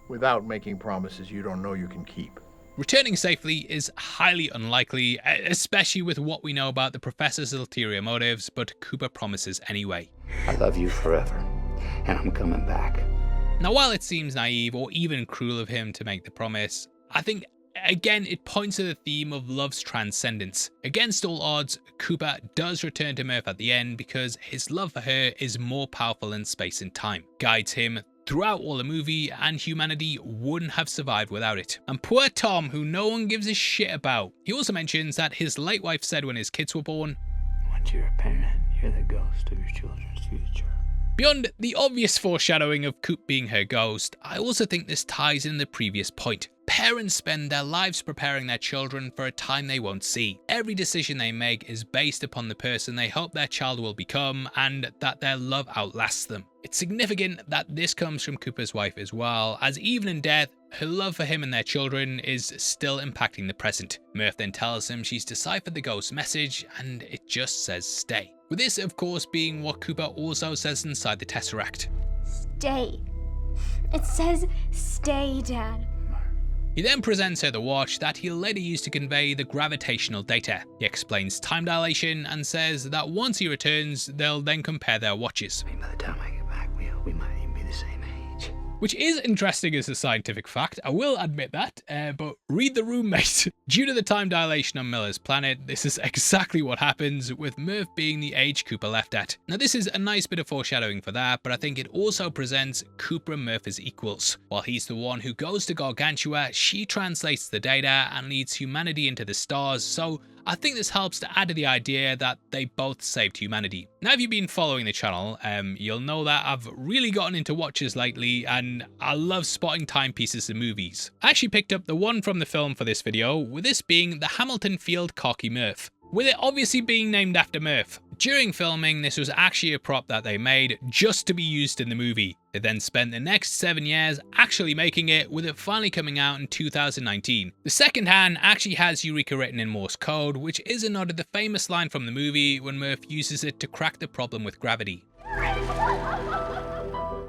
Without making promises you don't know you can keep.
Returning safely is highly unlikely, especially with what we know about the Professor's ulterior motives, but Cooper promises anyway.
I love you forever, and I'm coming back.
Now, while it seems naive or even cruel of him to make the promise, I think again it points to the theme of love's transcendence. Against all odds, Cooper does return to Murph at the end because his love for her is more powerful than space and time, guides him throughout all the movie, and humanity wouldn't have survived without it. And poor Tom, who no one gives a shit about. He also mentions that his late wife said when his kids were born,
"Once you're a parent, you're the ghost of your children's future."
Beyond the obvious foreshadowing of Coop being her ghost, I also think this ties in the previous point. Parents spend their lives preparing their children for a time they won't see. Every decision they make is based upon the person they hope their child will become, and that their love outlasts them. It's significant that this comes from Cooper's wife as well, as even in death, her love for him and their children is still impacting the present. Murph then tells him she's deciphered the ghost's message, and it just says stay. With this, of course, being what Cooper also says inside the Tesseract.
Stay. It says stay, Dad.
He then presents her the watch that he'll later use to convey the gravitational data. He explains time dilation and says that once he returns, they'll then compare their watches.
By the time I get back, we might even be the same age.
Which is interesting as a scientific fact, I will admit that, but read the room, mate. Due to the time dilation on Miller's planet, this is exactly what happens, with Murph being the age Cooper left at. Now this is a nice bit of foreshadowing for that, but I think it also presents Cooper and Murph as equals. While he's the one who goes to Gargantua, she translates the data and leads humanity into the stars, so I think this helps to add to the idea that they both saved humanity. Now, if you've been following the channel, you'll know that I've really gotten into watches lately, and I love spotting timepieces in movies. I actually picked up the one from the film for this video, with this being the Hamilton Field Corky Murph, with it obviously being named after Murph. During filming, this was actually a prop that they made just to be used in the movie. They then spent the next 7 years actually making it, with it finally coming out in 2019. The second hand actually has Eureka written in Morse code, which is a nod to the famous line from the movie when Murph uses it to crack the problem with gravity.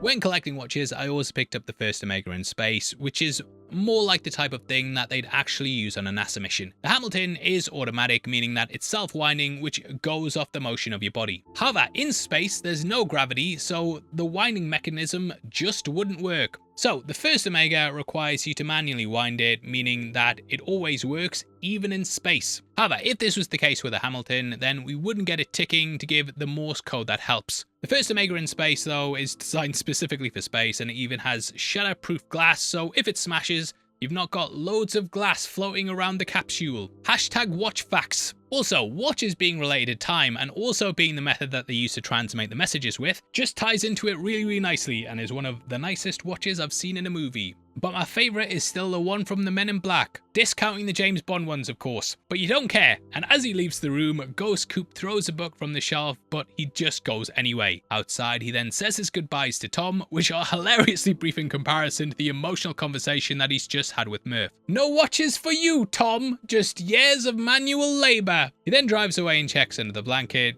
When collecting watches, I always picked up the first Omega in space, which is more like the type of thing that they'd actually use on a NASA mission. The Hamilton is automatic, meaning that it's self-winding, which goes off the motion of your body. However, in space, there's no gravity, so the winding mechanism just wouldn't work. So the first Omega requires you to manually wind it, meaning that it always works, even in space. However, if this was the case with a Hamilton, then we wouldn't get it ticking to give the Morse code that helps. The first Omega in space, though, is designed specifically for space, and it even has shatterproof glass, so if it smashes, you've not got loads of glass floating around the capsule. Hashtag watch facts. Also, watches being related to time, and also being the method that they use to transmit the messages with, just ties into it really nicely, and is one of the nicest watches I've seen in a movie. But my favourite is still the one from the Men in Black, discounting the James Bond ones of course. But you don't care, and as he leaves the room, Ghost Coop throws a book from the shelf, but he just goes anyway. Outside, he then says his goodbyes to Tom, which are hilariously brief in comparison to the emotional conversation that he's just had with Murph. No watches for you, Tom, just years of manual labour. He then drives away and checks under the blanket,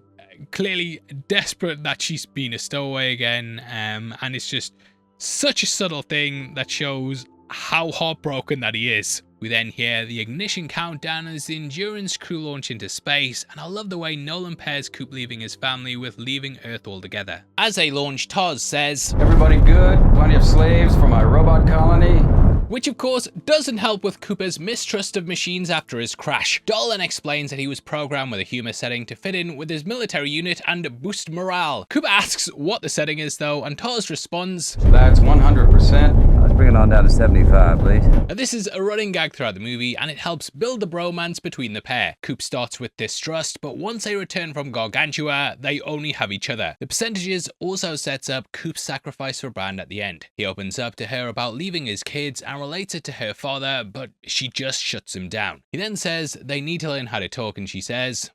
clearly desperate that she's been a stowaway again, and it's just such a subtle thing that shows how heartbroken that he is. We then hear the ignition countdown as the Endurance crew launch into space, and I love the way Nolan pairs Coop leaving his family with leaving Earth altogether. As they launch, Toz says,
"Everybody good? Plenty of slaves for my robot colony?"
Which of course doesn't help with Cooper's mistrust of machines after his crash. Dolan explains that he was programmed with a humor setting to fit in with his military unit and boost morale. Cooper asks what the setting is though, and Toz responds,
"That's 100%. Let's bring it on down to 75, please."
Now, this is a running gag throughout the movie, and it helps build the bromance between the pair. Coop starts with distrust, but once they return from Gargantua, they only have each other. The percentages also sets up Coop's sacrifice for Brand at the end. He opens up to her about leaving his kids and relates it to her father, but she just shuts him down. He then says they need to learn how to talk, and she says,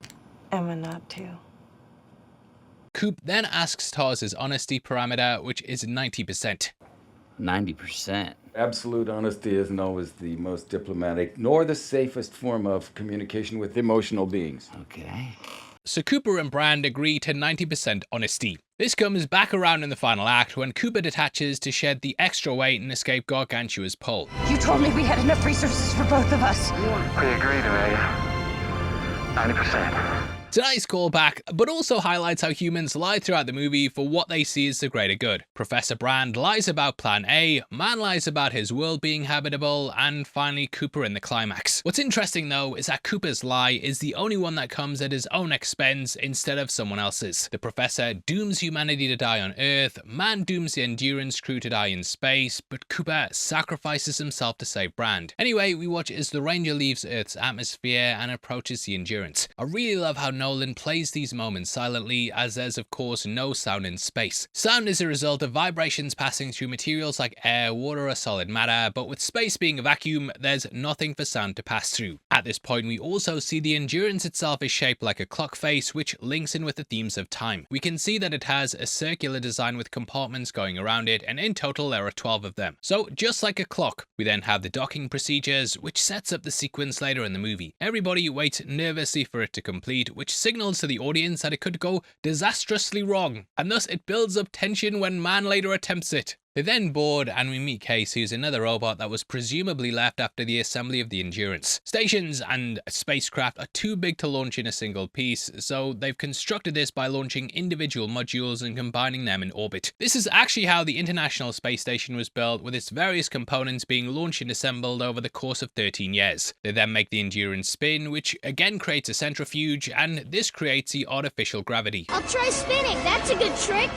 Emma not to.
Coop then asks Toz his honesty parameter, which is 90%.
90%. Absolute honesty isn't always the most diplomatic, nor the safest form of communication with emotional beings. Okay.
So Cooper and Brand agree to 90% honesty. This comes back around in the final act when Cooper detaches to shed the extra weight and escape Gargantua's pull.
You told me we had enough resources for both of us.
We agreed, Amelia. 90%.
Tonight's callback, but also highlights how humans lie throughout the movie for what they see as the greater good. Professor Brand lies about Plan A, Man lies about his world being habitable, and finally Cooper in the climax. What's interesting though is that Cooper's lie is the only one that comes at his own expense instead of someone else's. The Professor dooms humanity to die on Earth, Man dooms the Endurance crew to die in space, but Cooper sacrifices himself to save Brand. Anyway, we watch as the Ranger leaves Earth's atmosphere and approaches the Endurance. I really love how Nolan plays these moments silently, as there's of course no sound in space. Sound is a result of vibrations passing through materials like air, water or solid matter, but with space being a vacuum, there's nothing for sound to pass through. At this point we also see the Endurance itself is shaped like a clock face, which links in with the themes of time. We can see that it has a circular design with compartments going around it, and in total there are 12 of them. So just like a clock. We then have the docking procedures, which sets up the sequence later in the movie. Everybody waits nervously for it to complete, which signals to the audience that it could go disastrously wrong, and thus it builds up tension when Man later attempts it. They then board and we meet Case, who's another robot that was presumably left after the assembly of the Endurance. Stations and spacecraft are too big to launch in a single piece, so they've constructed this by launching individual modules and combining them in orbit. This is actually how the International Space Station was built, with its various components being launched and assembled over the course of 13 years. They then make the Endurance spin, which again creates a centrifuge, and this creates the artificial gravity.
I'll try spinning. That's a good trick.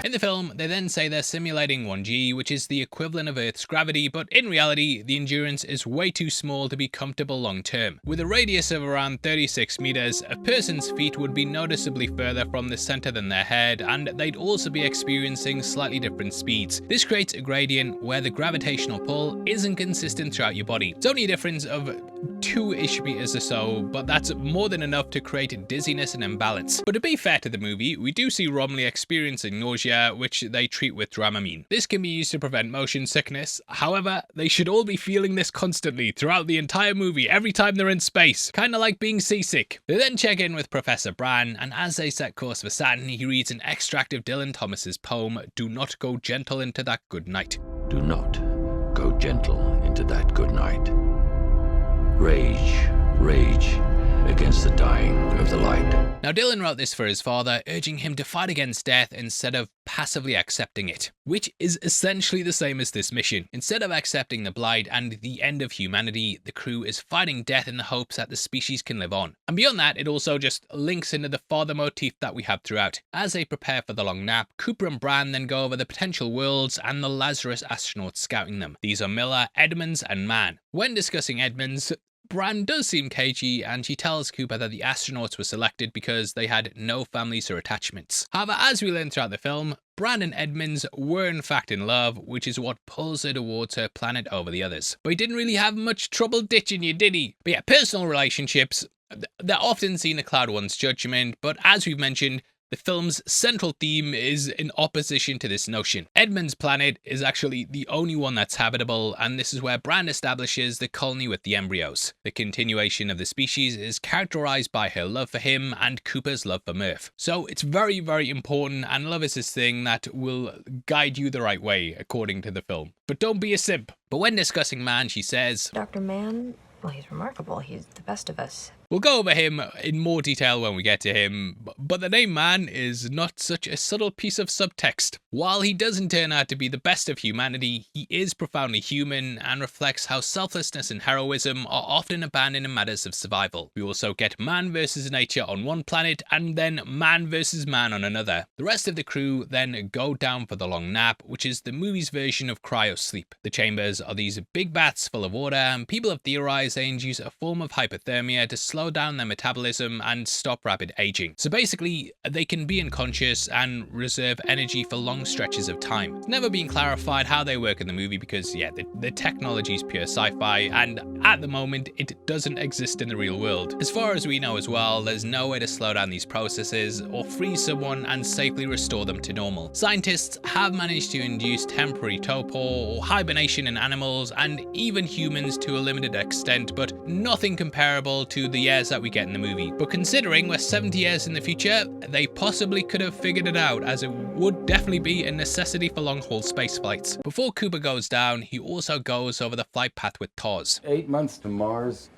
In the film, they then say they're simulating 1G, which is the equivalent of Earth's gravity, but in reality, the Endurance is way too small to be comfortable long term. With a radius of around 36 meters, a person's feet would be noticeably further from the center than their head, and they'd also be experiencing slightly different speeds. This creates a gradient where the gravitational pull isn't consistent throughout your body. It's only a difference of 2-ish meters or so, but that's more than enough to create dizziness and imbalance. But to be fair to the movie, we do see Romilly experiencing nausea, which they treat with Dramamine. This can be used to prevent motion sickness. However, they should all be feeling this constantly throughout the entire movie, every time they're in space. Kinda like being seasick. They then check in with Professor Bran, and as they set course for Saturn, he reads an extract of Dylan Thomas's poem, "Do not go gentle into that good night."
Do not go gentle into that good night. Rage, rage against the dying of the light.
Now, Dylan wrote this for his father, urging him to fight against death instead of passively accepting it, which is essentially the same as this mission. Instead of accepting the blight and the end of humanity, the crew is fighting death in the hopes that the species can live on. And beyond that, it also just links into the father motif that we have throughout. As they prepare for the long nap, Cooper and Bran then go over the potential worlds and the Lazarus astronauts scouting them. These are Miller, Edmonds, and Mann. When discussing Edmonds, Bran does seem cagey, and she tells Cooper that the astronauts were selected because they had no families or attachments. However, as we learn throughout the film, Bran and Edmonds were in fact in love, which is what pulls her towards her planet over the others. But he didn't really have much trouble ditching you, did he? But yeah, personal relationships, they're often seen to cloud one's judgment, but as we've mentioned, the film's central theme is in opposition to this notion. Edmund's planet is actually the only one that's habitable, and this is where Bran establishes the colony with the embryos. The continuation of the species is characterized by her love for him and Cooper's love for Murph. So it's very, very important, and love is this thing that will guide you the right way, according to the film. But don't be a simp. But when discussing Mann, she says,
Dr. Mann, well, he's remarkable. He's the best of us.
We'll go over him in more detail when we get to him, but the name Mann is not such a subtle piece of subtext. While he doesn't turn out to be the best of humanity, he is profoundly human and reflects how selflessness and heroism are often abandoned in matters of survival. We also get man versus nature on one planet, and then man versus man on another. The rest of the crew then go down for the long nap, which is the movie's version of cryosleep. The chambers are these big baths full of water, and people have theorized they induce a form of hypothermia to slow down their metabolism and stop rapid aging. So basically, they can be unconscious and reserve energy for long stretches of time. It's never been clarified how they work in the movie because, yeah, the technology is pure sci-fi, and at the moment, it doesn't exist in the real world. As far as we know as well, there's no way to slow down these processes or freeze someone and safely restore them to normal. Scientists have managed to induce temporary torpor or hibernation in animals and even humans to a limited extent, but nothing comparable to the years that we get in the movie. But considering we're 70 years in the future, they possibly could have figured it out, as it would definitely be a necessity for long-haul space flights. Before Cooper goes down, he also goes over the flight path with Taz.
8 months to Mars.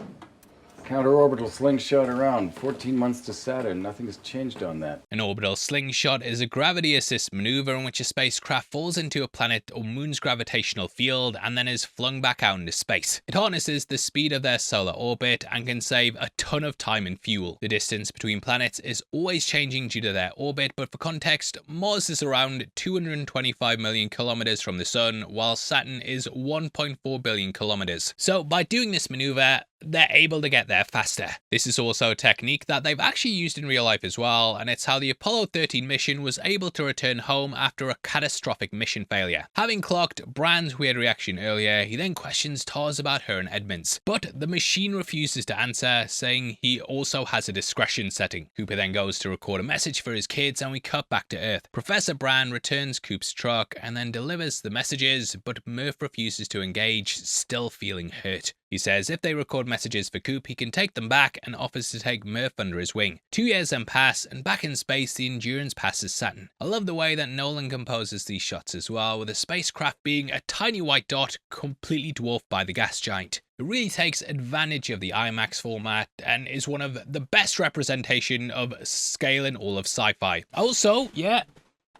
Counter-orbital slingshot around. 14 months to Saturn. Nothing's changed on that.
An orbital slingshot is a gravity assist maneuver in which a spacecraft falls into a planet or moon's gravitational field and then is flung back out into space. It harnesses the speed of their solar orbit and can save a ton of time and fuel. The distance between planets is always changing due to their orbit, but for context, Mars is around 225 million kilometers from the Sun, while Saturn is 1.4 billion kilometers. So by doing this maneuver, they're able to get there faster. This is also a technique that they've actually used in real life as well, and it's how the Apollo 13 mission was able to return home after a catastrophic mission failure. Having clocked Bran's weird reaction earlier, he then questions Taz about her and Edmonds, but the machine refuses to answer, saying he also has a discretion setting. Cooper then goes to record a message for his kids, and we cut back to Earth. Professor Bran returns Coop's truck and then delivers the messages, but Murph refuses to engage, still feeling hurt. He says if they record messages for Coop, he can take them back and offers to take Murph under his wing. 2 years then pass, and back in space, the Endurance passes Saturn. I love the way that Nolan composes these shots as well, with the spacecraft being a tiny white dot completely dwarfed by the gas giant. It really takes advantage of the IMAX format and is one of the best representation of scale in all of sci-fi. Also, yeah,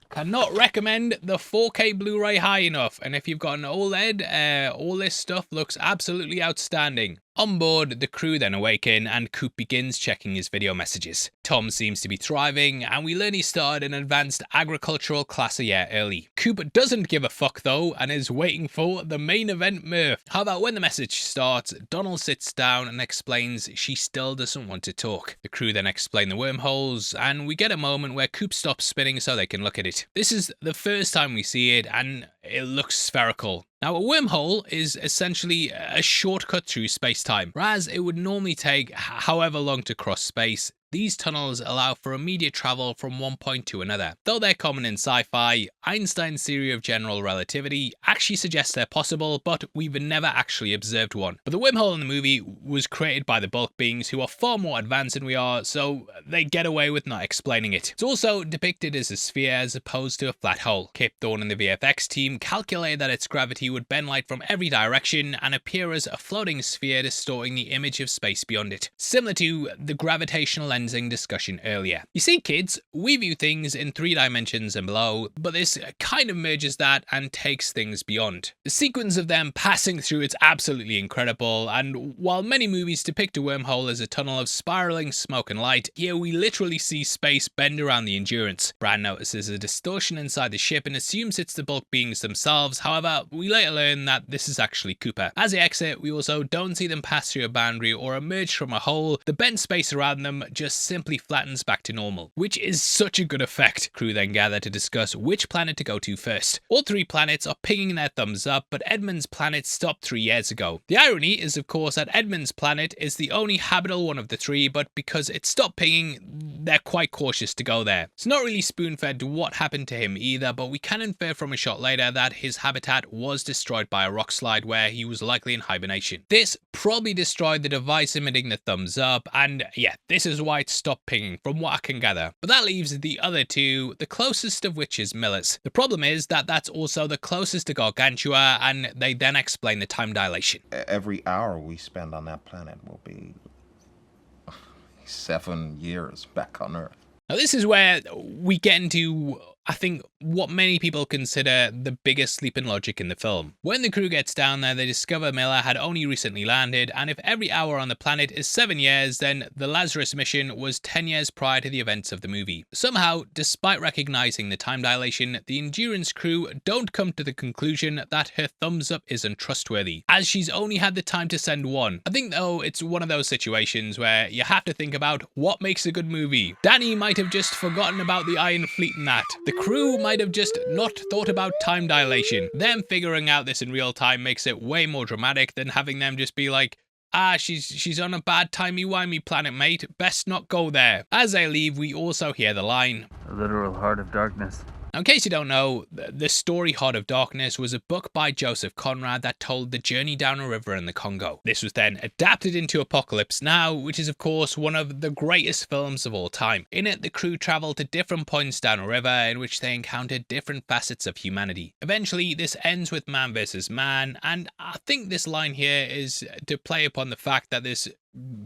cannot recommend the 4K Blu-ray high enough, and if you've got an OLED, all this stuff looks absolutely outstanding. On board, the crew then awaken and Coop begins checking his video messages. Tom seems to be thriving, and we learn he started an advanced agricultural class a year early. Coop doesn't give a fuck though, and is waiting for the main event Murph. However, when the message starts, Donald sits down and explains she still doesn't want to talk. The crew then explain the wormholes, and we get a moment where Coop stops spinning so they can look at it. This is the first time we see it, and it looks spherical. Now, a wormhole is essentially a shortcut through space-time. Whereas it would normally take however long to cross space, these tunnels allow for immediate travel from one point to another. Though they're common in sci-fi, Einstein's theory of general relativity actually suggests they're possible, but we've never actually observed one. But the wormhole in the movie was created by the bulk beings, who are far more advanced than we are, so they get away with not explaining it. It's also depicted as a sphere as opposed to a flat hole. Kip Thorne and the VFX team calculated that its gravity would bend light from every direction and appear as a floating sphere, distorting the image of space beyond it, similar to the gravitational lensing discussion earlier. You see, kids, we view things in 3 dimensions and below, but this kind of merges that and takes things beyond. The sequence of them passing through it's absolutely incredible, and while many movies depict a wormhole as a tunnel of spiraling smoke and light, here we literally see space bend around the Endurance. Brad notices a distortion inside the ship and assumes it's the bulk beings themselves. However, we later learn that this is actually Cooper. As they exit, we also don't see them pass through a boundary or emerge from a hole. The bent space around them just simply flattens back to normal, which is such a good effect. Crew then gather to discuss which planet to go to first. All 3 planets are pinging their thumbs up, but Edmund's planet stopped 3 years ago. The irony is, of course, that Edmund's planet is the only habitable one of the 3, but because it stopped pinging, they're quite cautious to go there. It's not really spoon-fed what happened to him either, but we can infer from a shot later that his habitat was destroyed by a rock slide where he was likely in hibernation. This probably destroyed the device emitting the thumbs up, and yeah, this is why it stopped pinging, from what I can gather. But that leaves the other 2, the closest of which is Miller's. The problem is that that's also the closest to Gargantua, and they then explain the time dilation.
Every hour we spend on that planet will be 7 years back on Earth.
Now this is where we get into, I think, what many people consider the biggest leap in logic in the film. When the crew gets down there, they discover Miller had only recently landed, and if every hour on the planet is 7 years, then the Lazarus mission was 10 years prior to the events of the movie. Somehow, despite recognizing the time dilation, the Endurance crew don't come to the conclusion that her thumbs up isn't trustworthy, as she's only had the time to send one. I think though it's one of those situations where you have to think about what makes a good movie. Danny might have just forgotten about the Iron Fleet and that. The crew might have just not thought about time dilation. Them figuring out this in real time makes it way more dramatic than having them just be like, she's on a bad timey-wimey planet, mate. Best not go there. As they leave, we also hear the line,
"A literal heart of darkness."
Now, in case you don't know, the story Heart of Darkness was a book by Joseph Conrad that told the journey down a river in the Congo. This was then adapted into Apocalypse Now, which is of course one of the greatest films of all time. In it, the crew traveled to different points down a river in which they encountered different facets of humanity. Eventually, this ends with man versus man, and I think this line here is to play upon the fact that this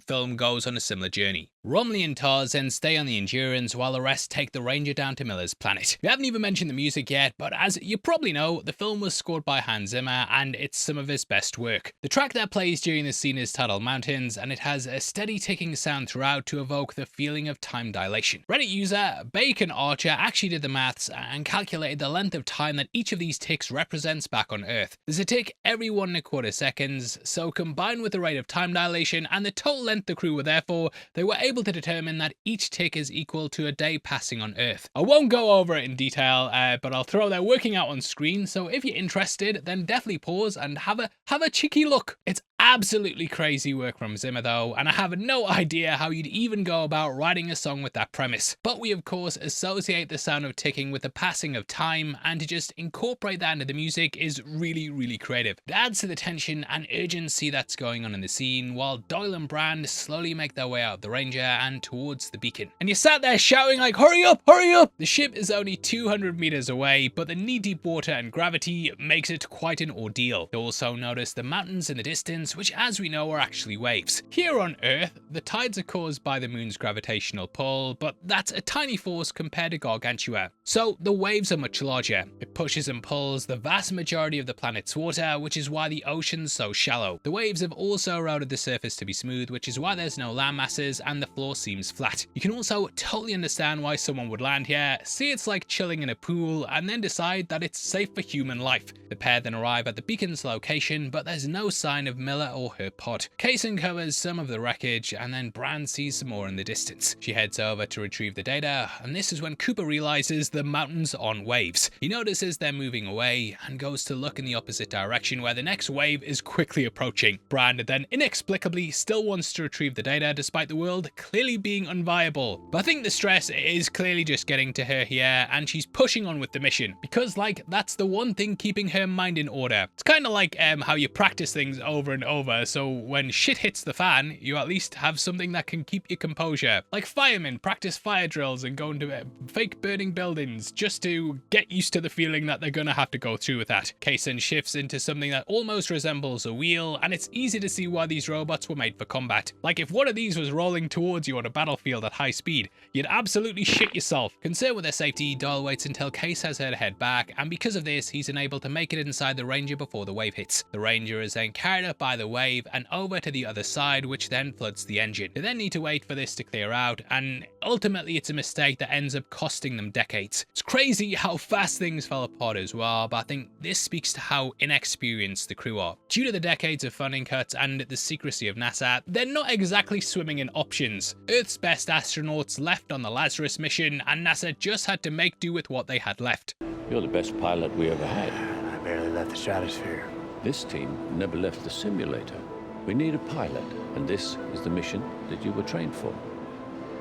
film goes on a similar journey. Romley and Tarzan stay on the Endurance while the rest take the Ranger down to Miller's planet. We haven't even mentioned the music yet, but as you probably know, the film was scored by Hans Zimmer, and it's some of his best work. The track that plays during the scene is titled Mountains, and it has a steady ticking sound throughout to evoke the feeling of time dilation. Reddit user Bacon Archer actually did the maths and calculated the length of time that each of these ticks represents back on Earth. There's a tick every 1 1/4 seconds, so combined with the rate of time dilation and the total length the crew were there for, they were able to determine that each tick is equal to a day passing on Earth. I won't go over it in detail, but I'll throw their working out on screen, so if you're interested, then definitely pause and have a cheeky look. It's absolutely crazy work from Zimmer though, and I have no idea how you'd even go about writing a song with that premise. But we of course associate the sound of ticking with the passing of time, and to just incorporate that into the music is really, really creative. It adds to the tension and urgency that's going on in the scene, while Doyle and Brand slowly make their way out of the Ranger and towards the beacon. And you sat there shouting like, hurry up, hurry up! The ship is only 200 meters away, but the knee-deep water and gravity makes it quite an ordeal. You also notice the mountains in the distance, which as we know are actually waves. Here on Earth, the tides are caused by the moon's gravitational pull, but that's a tiny force compared to Gargantua. So the waves are much larger. It pushes and pulls the vast majority of the planet's water, which is why the ocean's so shallow. The waves have also eroded the surface to be smooth, which is why there's no land masses and the floor seems flat. You can also totally understand why someone would land here, see it's like chilling in a pool, and then decide that it's safe for human life. The pair then arrive at the beacon's location, but there's no sign of Miller or her pod. Caine uncovers some of the wreckage, and then Brand sees some more in the distance. She heads over to retrieve the data, and this is when Cooper realizes the mountains are on waves. He notices they're moving away and goes to look in the opposite direction where the next wave is quickly approaching. Brand then inexplicably still wants to retrieve the data despite the world clearly being unviable. But I think the stress is clearly just getting to her here, and she's pushing on with the mission because that's the one thing keeping her mind in order. It's kind of like how you practice things over and over, so when shit hits the fan, you at least have something that can keep your composure. Like firemen practice fire drills and go into fake burning buildings just to get used to the feeling that they're gonna have to go through with that. Caine shifts into something that almost resembles a wheel, and it's easy to see why these robots were made for combat. Like if one of these was rolling towards you on a battlefield at high speed, you'd absolutely shit yourself. Concerned with their safety, Doyle waits until Caine has her to head back, and because of this, he's unable to make it inside the Ranger before the wave hits. The Ranger is then carried up by the wave and over to the other side, which then floods the engine. They then need to wait for this to clear out, and ultimately it's a mistake that ends up costing them decades. It's crazy how fast things fell apart as well, but I think this speaks to how inexperienced the crew are. Due to the decades of funding cuts and the secrecy of NASA, they're not exactly swimming in options. Earth's best astronauts left on the Lazarus mission, and NASA just had to make do with what they had left.
You're the best pilot we ever had.
I barely left the stratosphere.
This team never left the simulator. We need a pilot, and this is the mission that you were trained for.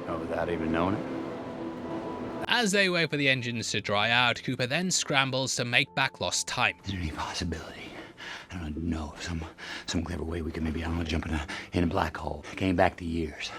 Oh, without even knowing it?
As they wait for the engines to dry out, Cooper then scrambles to make back lost time.
Is there any possibility? I don't know, some clever way we could maybe, I don't know, jump in a black hole. Came back to years.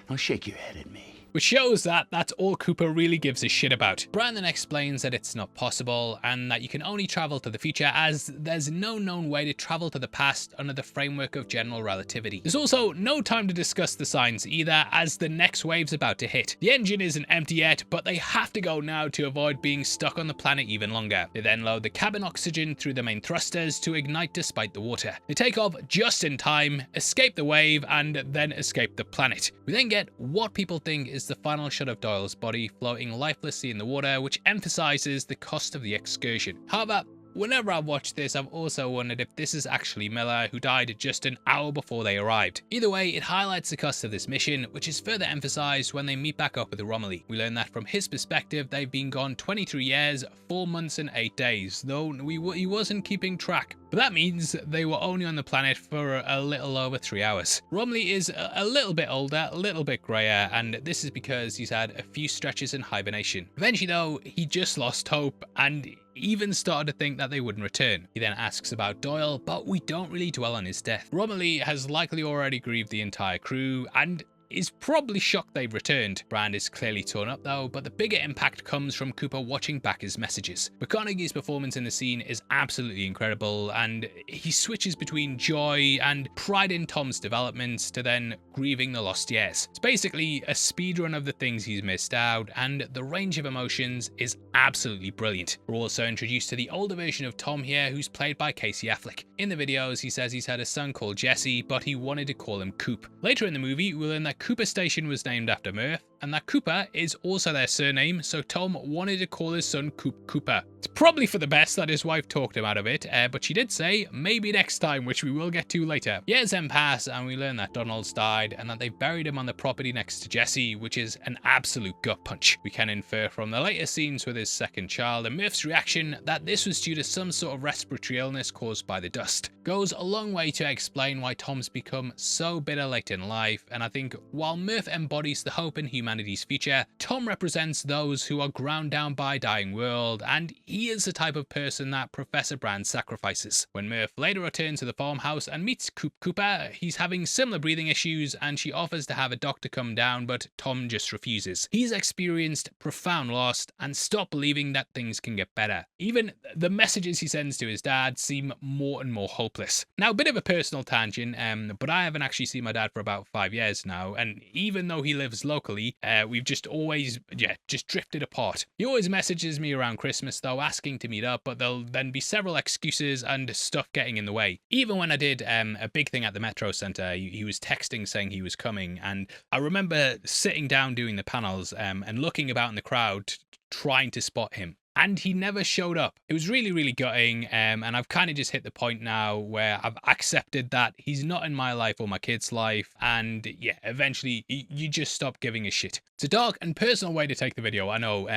Don't shake your head at me.
Which shows that that's all Cooper really gives a shit about. Brand then explains that it's not possible and that you can only travel to the future as there's no known way to travel to the past under the framework of general relativity. There's also no time to discuss the signs either as the next wave's about to hit. The engine isn't empty yet, but they have to go now to avoid being stuck on the planet even longer. They then load the cabin oxygen through the main thrusters to ignite despite the water. They take off just in time, escape the wave, and then escape the planet. We then get what people think is the final shot of Doyle's body floating lifelessly in the water, which emphasizes the cost of the excursion. However, whenever I've watched this, I've also wondered if this is actually Miller, who died just an hour before they arrived. Either way, it highlights the cost of this mission, which is further emphasized when they meet back up with Romilly. We learn that from his perspective, they've been gone 23 years, 4 months and 8 days, though he wasn't keeping track. But that means they were only on the planet for a little over 3 hours. Romilly is a little bit older, a little bit grayer, and this is because he's had a few stretches in hibernation. Eventually though, he just lost hope and even started to think that they wouldn't return. He then asks about Doyle, but we don't really dwell on his death. Romilly has likely already grieved the entire crew and is probably shocked they've returned. Brand is clearly torn up though, but the bigger impact comes from Cooper watching back his messages. McConaughey's performance in the scene is absolutely incredible, and he switches between joy and pride in Tom's developments to then grieving the lost years. It's basically a speedrun of the things he's missed out, and the range of emotions is absolutely brilliant. We're also introduced to the older version of Tom here, who's played by Casey Affleck. In the videos, he says he's had a son called Jesse, but he wanted to call him Coop. Later in the movie, we learn that Cooper Station was named after Murph, and that Cooper is also their surname, so Tom wanted to call his son Coop Cooper. It's probably for the best that his wife talked him out of it, but she did say maybe next time, which we will get to later. Years then pass, and we learn that Donald's died and that they've buried him on the property next to Jesse, which is an absolute gut punch. We can infer from the later scenes with his second child and Murph's reaction that this was due to some sort of respiratory illness caused by the dust. Goes a long way to explain why Tom's become so bitter late in life, and I think While Murph embodies the hope in humanity's future, Tom represents those who are ground down by a dying world, and he is the type of person that Professor Brand sacrifices. When Murph later returns to the farmhouse and meets Coop Cooper, he's having similar breathing issues and she offers to have a doctor come down, but Tom just refuses. He's experienced profound loss and stopped believing that things can get better. Even the messages he sends to his dad seem more and more hopeless. Now, a bit of a personal tangent, but I haven't actually seen my dad for about 5 years now, and even though he lives locally, we've just always, just drifted apart. He always messages me around Christmas though, asking to meet up, but there'll then be several excuses and stuff getting in the way. Even when I did a big thing at the Metro Centre, he was texting saying he was coming, and I remember sitting down doing the panels and looking about in the crowd trying to spot him. And he never showed up. It was really, really gutting, and I've kind of just hit the point now where I've accepted that he's not in my life or my kid's life, and yeah, eventually you just stop giving a shit. It's a dark and personal way to take the video, I know,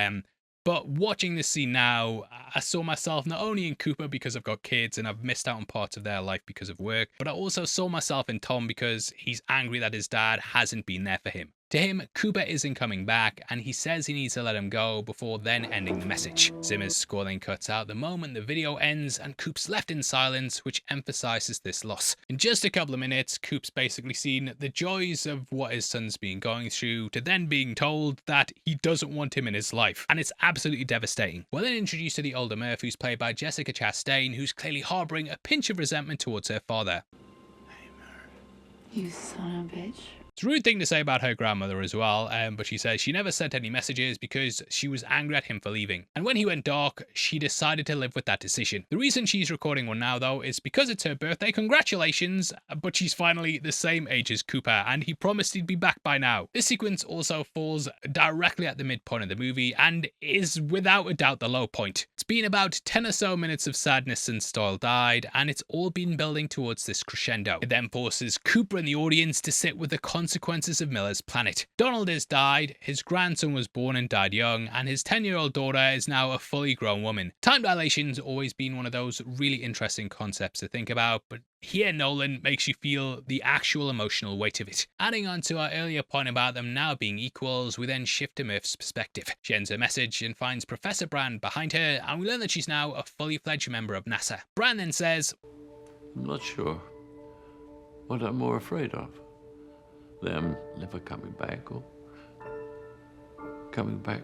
but watching this scene now, I saw myself not only in Cooper because I've got kids and I've missed out on parts of their life because of work, but I also saw myself in Tom because he's angry that his dad hasn't been there for him. To him, Cooper isn't coming back, and he says he needs to let him go before then ending the message. Zimmer's score then cuts out the moment the video ends, and Coop's left in silence, which emphasizes this loss. In just a couple of minutes, Coop's basically seen the joys of what his son's been going through, to then being told that he doesn't want him in his life, and it's absolutely devastating. We're then introduced to the older Murph, who's played by Jessica Chastain, who's clearly harboring a pinch of resentment towards her father.
Hey, Murph. You son of a bitch.
It's a rude thing to say about her grandmother as well, but she says she never sent any messages because she was angry at him for leaving. And when he went dark, she decided to live with that decision. The reason she's recording one now, though, is because it's her birthday. Congratulations, but she's finally the same age as Cooper, and he promised he'd be back by now. This sequence also falls directly at the midpoint of the movie, and is without a doubt the low point. It's been about 10 or so minutes of sadness since Doyle died, and it's all been building towards this crescendo. It then forces Cooper and the audience to sit with the consequences of Miller's planet. Donald has died, his grandson was born and died young, and his 10-year-old daughter is now a fully grown woman. Time dilation's always been one of those really interesting concepts to think about, but here Nolan makes you feel the actual emotional weight of it. Adding on to our earlier point about them now being equals, we then shift to Murph's perspective. She ends her message and finds Professor Brand behind her, and we learn that she's now a fully fledged member of NASA. Brand then says,
I'm not sure what I'm more afraid of. Them never coming back, or coming back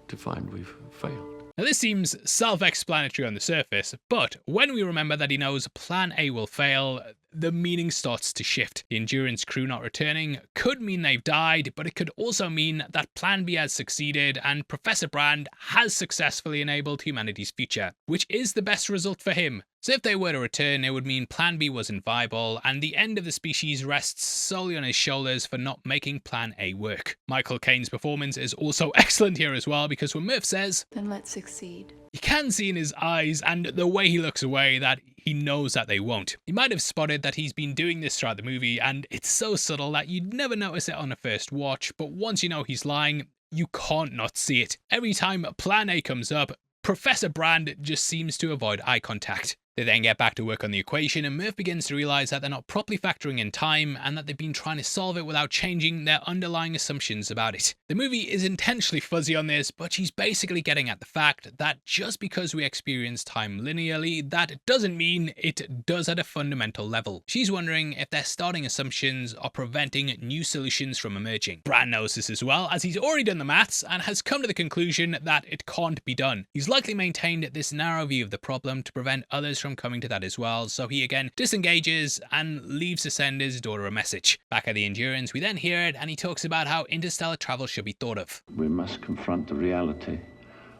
to find we've failed.
Now this seems self-explanatory on the surface, but when we remember that he knows Plan A will fail, the meaning starts to shift. The Endurance crew not returning could mean they've died, but it could also mean that Plan B has succeeded and Professor Brand has successfully enabled humanity's future, which is the best result for him. So if they were to return, it would mean Plan B wasn't viable, and the end of the species rests solely on his shoulders for not making Plan A work. Michael Caine's performance is also excellent here as well, because when Murph says,
"Then let's succeed,"
you can see in his eyes and the way he looks away that he knows that they won't. You might have spotted that he's been doing this throughout the movie, and it's so subtle that you'd never notice it on a first watch, but once you know he's lying, you can't not see it. Every time Plan A comes up, Professor Brand just seems to avoid eye contact. They then get back to work on the equation, and Murph begins to realise that they're not properly factoring in time, and that they've been trying to solve it without changing their underlying assumptions about it. The movie is intentionally fuzzy on this, but she's basically getting at the fact that just because we experience time linearly, that doesn't mean it does at a fundamental level. She's wondering if their starting assumptions are preventing new solutions from emerging. Brand knows this as well, as he's already done the maths and has come to the conclusion that it can't be done. He's likely maintained this narrow view of the problem to prevent others from coming to that as well, so he again disengages and leaves to send his daughter a message. Back at the Endurance, we then hear it, and he talks about how interstellar travel should be thought of.
We must confront the reality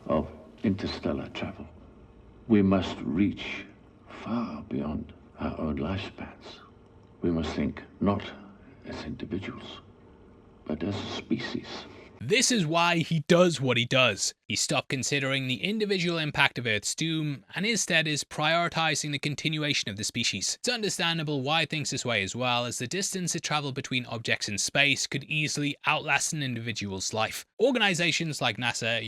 of interstellar travel. We must reach far beyond our own lifespans. We must think not as individuals, but as a species.
This is why he does what he does. He stopped considering the individual impact of Earth's doom and instead is prioritizing the continuation of the species. It's understandable why it thinks this way as well, as the distance it traveled between objects in space could easily outlast an individual's life. Organizations like NASA,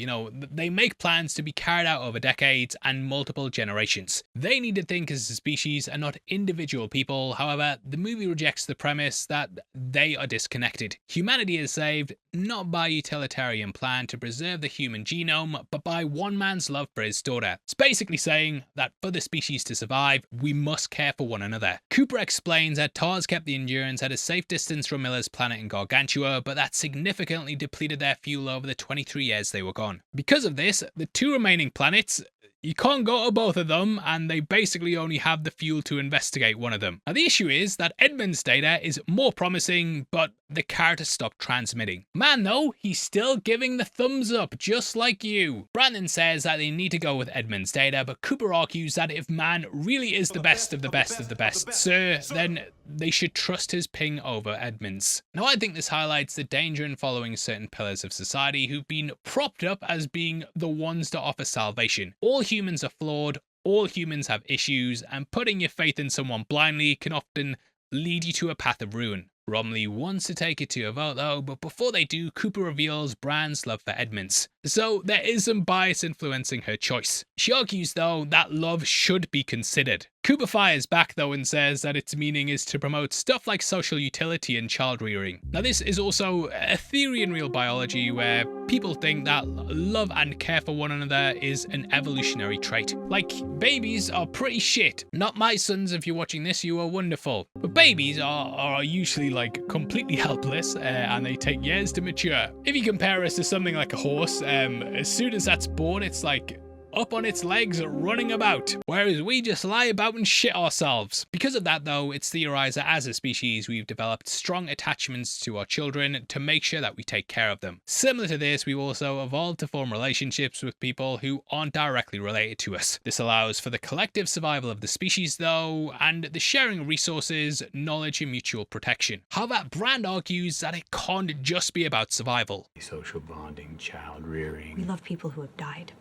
they make plans to be carried out over decades and multiple generations. They need to think as a species and not individual people. However, the movie rejects the premise that they are disconnected. Humanity is saved not by a utilitarian plan to preserve the human genome, but by one man's love for his daughter. It's basically saying that for the species to survive, we must care for one another. Cooper explains that TARS kept the Endurance at a safe distance from Miller's planet in Gargantua, but that significantly depleted their fuel over the 23 years they were gone. Because of this, the two remaining planets, you can't go to both of them, and they basically only have the fuel to investigate one of them. Now the issue is that Edmund's data is more promising, but the character stopped transmitting. Man though, he's still giving the thumbs up, just like you. Brandon says that they need to go with Edmund's data, but Cooper argues that if man really is the best of the best of the best, sir, then they should trust his ping over Edmund's. Now I think this highlights the danger in following certain pillars of society who've been propped up as being the ones to offer salvation. All humans are flawed, all humans have issues, and putting your faith in someone blindly can often lead you to a path of ruin. Romley wants to take it to a vote though, but before they do, Cooper reveals Bran's love for Edmunds. So there is some bias influencing her choice. She argues though that love should be considered. Cooper fires back though and says that its meaning is to promote stuff like social utility and child rearing. Now this is also a theory in real biology where people think that love and care for one another is an evolutionary trait. Like, babies are pretty shit. Not my sons, if you're watching this, you are wonderful. But babies are usually like completely helpless and they take years to mature. If you compare us to something like a horse, as soon as that's born, it's like up on its legs running about, whereas we just lie about and shit ourselves. Because of that though, it's theorized that as a species we've developed strong attachments to our children to make sure that we take care of them. Similar to this, we've also evolved to form relationships with people who aren't directly related to us. This allows for the collective survival of the species though, and the sharing of resources, knowledge and mutual protection. However, Brand argues that it can't just be about survival.
Social bonding, child rearing.
We love people who have died.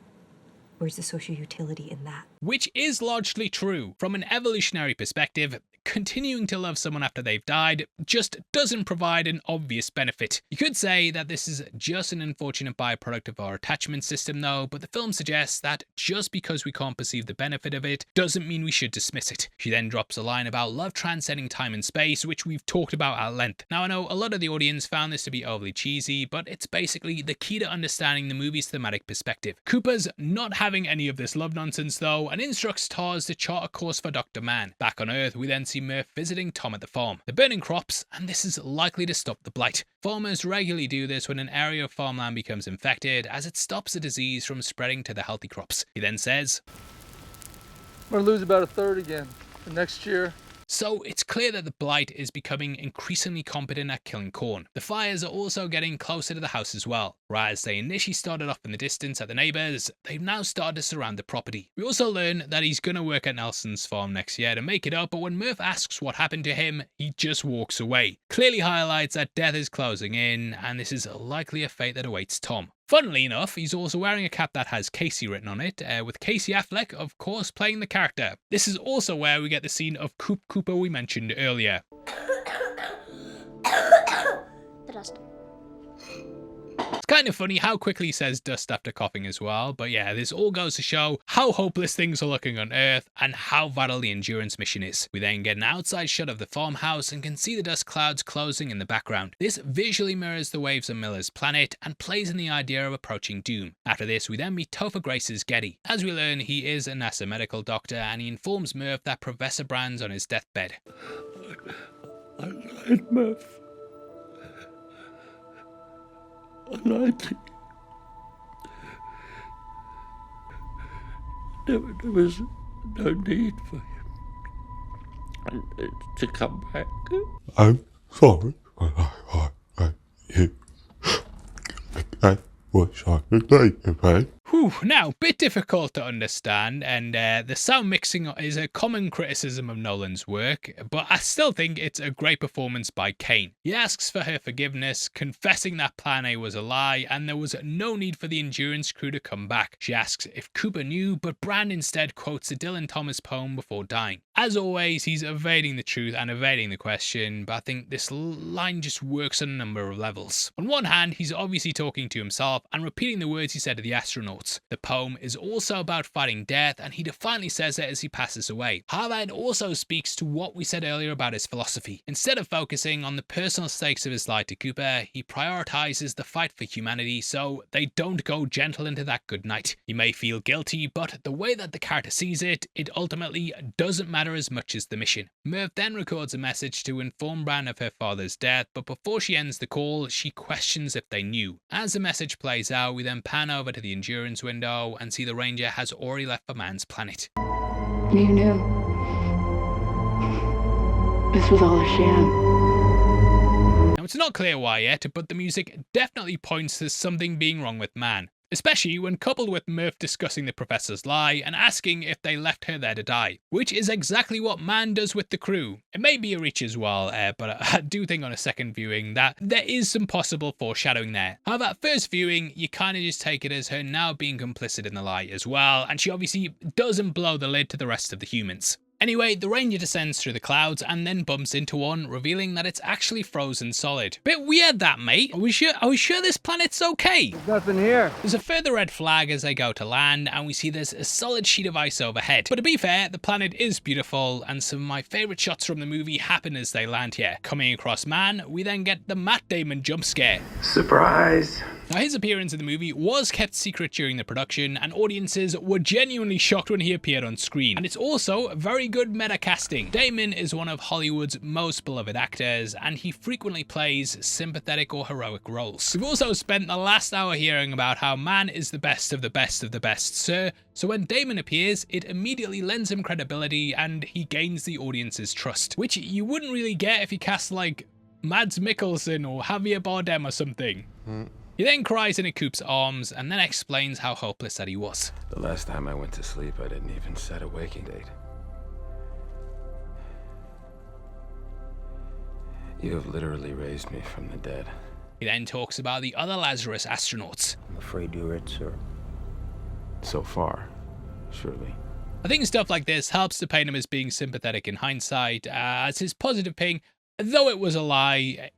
Where's the social utility in that?
Which is largely true. From an evolutionary perspective, continuing to love someone after they've died just doesn't provide an obvious benefit. You could say that this is just an unfortunate byproduct of our attachment system though, but the film suggests that just because we can't perceive the benefit of it doesn't mean we should dismiss it. She then drops a line about love transcending time and space, which we've talked about at length. Now I know a lot of the audience found this to be overly cheesy, but it's basically the key to understanding the movie's thematic perspective. Cooper's not having any of this love nonsense though, and instructs TARS to chart a course for Dr. Mann. Back on Earth, we then see Murph visiting Tom at the farm. They're burning crops, and this is likely to stop the blight. Farmers regularly do this when an area of farmland becomes infected, as it stops the disease from spreading to the healthy crops. He then says,
"We're gonna lose about a third again. And next year."
So it's clear that the blight is becoming increasingly competent at killing corn. The fires are also getting closer to the house as well. Whereas they initially started off in the distance at the neighbours, they've now started to surround the property. We also learn that he's going to work at Nelson's farm next year to make it up, but when Murph asks what happened to him, he just walks away. Clearly highlights that death is closing in, and this is likely a fate that awaits Tom. Funnily enough, he's also wearing a cap that has Casey written on it, with Casey Affleck, of course, playing the character. This is also where we get the scene of Coop Cooper we mentioned earlier.
The dust.
It's kind of funny how quickly he says dust after coughing as well, but yeah, this all goes to show how hopeless things are looking on Earth and how vital the Endurance mission is. We then get an outside shot of the farmhouse and can see the dust clouds closing in the background. This visually mirrors the waves on Miller's planet and plays in the idea of approaching doom. After this, we then meet Topher Grace's Getty. As we learn, he is a NASA medical doctor, and he informs Murph that Professor Brand's on his deathbed.
I lied, Murph. I lied to you. There was no need for him to come back. I'm sorry. I was sorry, okay?
Whew, now, bit difficult to understand, and the sound mixing is a common criticism of Nolan's work, but I still think it's a great performance by Caine. He asks for her forgiveness, confessing that Plan A was a lie, and there was no need for the Endurance crew to come back. She asks if Cooper knew, but Brand instead quotes the Dylan Thomas poem before dying. As always, he's evading the truth and evading the question, but I think this line just works on a number of levels. On one hand, he's obviously talking to himself and repeating the words he said to the astronauts. The poem is also about fighting death, and he defiantly says it as he passes away. However, it also speaks to what we said earlier about his philosophy. Instead of focusing on the personal stakes of his lie to Cooper, he prioritizes the fight for humanity, so they don't go gentle into that good night. He may feel guilty, but the way that the character sees it, it ultimately doesn't matter as much as the mission. Merv then records a message to inform Brand of her father's death, but before she ends the call, she questions if they knew. As the message plays out, we then pan over to the Endurance window and see the Ranger has already left for Man's planet.
You knew. This was all a sham.
Now, it's not clear why yet, but the music definitely points to something being wrong with Man. Especially when coupled with Murph discussing the professor's lie and asking if they left her there to die, which is exactly what Man does with the crew. It may be a reach as well, but I do think on a second viewing that there is some possible foreshadowing there. However, at first viewing, you kind of just take it as her now being complicit in the lie as well, and she obviously doesn't blow the lid to the rest of the humans. Anyway, the Ranger descends through the clouds and then bumps into one, revealing that it's actually frozen solid. Bit weird that, mate. Are we sure this planet's okay?
There's nothing here.
There's a further red flag as they go to land, and we see there's a solid sheet of ice overhead. But to be fair, the planet is beautiful, and some of my favourite shots from the movie happen as they land here. Coming across Man, we then get the Matt Damon jump scare.
Surprise!
Now, his appearance in the movie was kept secret during the production, and audiences were genuinely shocked when he appeared on screen. And it's also very good meta casting. Damon is one of Hollywood's most beloved actors, and he frequently plays sympathetic or heroic roles. We've also spent the last hour hearing about how Man is the best of the best of the best, sir. So when Damon appears, it immediately lends him credibility, and he gains the audience's trust, which you wouldn't really get if you cast like Mads Mikkelsen or Javier Bardem or something. He then cries into Coop's arms and then explains how hopeless that he was.
The last time I went to sleep, I didn't even set a waking date. You have literally raised me from the dead.
He then talks about the other Lazarus astronauts.
I'm afraid you're it, sir.
So far, surely.
I think stuff like this helps to paint him as being sympathetic in hindsight, as his positive ping, though it was a lie,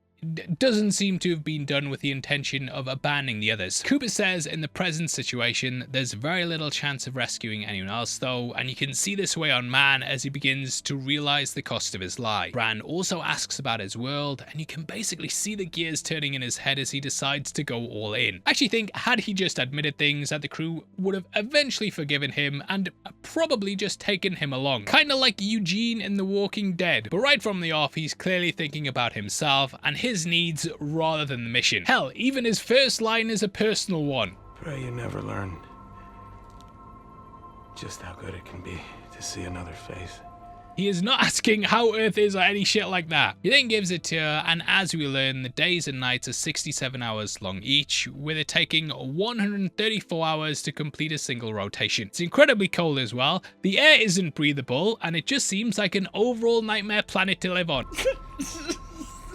doesn't seem to have been done with the intention of abandoning the others. Cooper says in the present situation, there's very little chance of rescuing anyone else though, and you can see this way on Man as he begins to realize the cost of his lie. Brand also asks about his world, and you can basically see the gears turning in his head as he decides to go all in. I actually think had he just admitted things, that the crew would have eventually forgiven him and probably just taken him along. Kinda like Eugene in The Walking Dead, but right from the off he's clearly thinking about himself and his needs rather than the mission. Hell, even his first line is a personal one.
Pray you never learn just how good it can be to see another face.
He is not asking how Earth is or any shit like that. He then gives it to her, and as we learn, the days and nights are 67 hours long each, with it taking 134 hours to complete a single rotation. It's incredibly cold as well, the air isn't breathable, and it just seems like an overall nightmare planet to live on.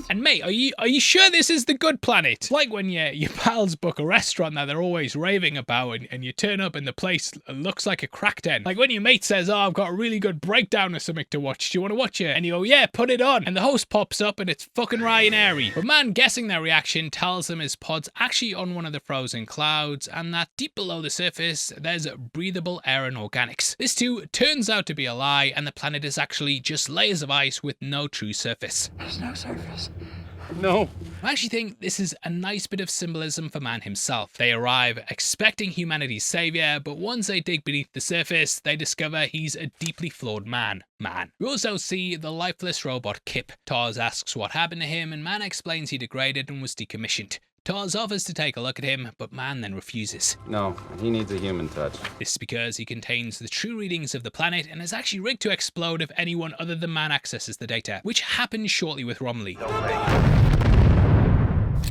And mate, are you sure this is the good planet? It's like when your pals book a restaurant that they're always raving about, and you turn up and the place looks like a crack den. Like when your mate says, oh, I've got a really good breakdown or something to watch, do you want to watch it? And you go, yeah, put it on. And the host pops up and it's fucking Ryan Airy. But Man, guessing their reaction, tells them his pod's actually on one of the frozen clouds, and that deep below the surface, there's breathable air and organics. This too turns out to be a lie, and the planet is actually just layers of ice with no true surface.
There's no surface.
No. I actually think this is a nice bit of symbolism for Man himself. They arrive expecting humanity's savior, but once they dig beneath the surface, they discover he's a deeply flawed man. We also see the lifeless robot Kip. Tars asks what happened to him, and Man explains he degraded and was decommissioned. Tars offers to take a look at him, but Man then refuses.
No, he needs a human touch.
This is because he contains the true readings of the planet and is actually rigged to explode if anyone other than Man accesses the data, which happens shortly with Romilly.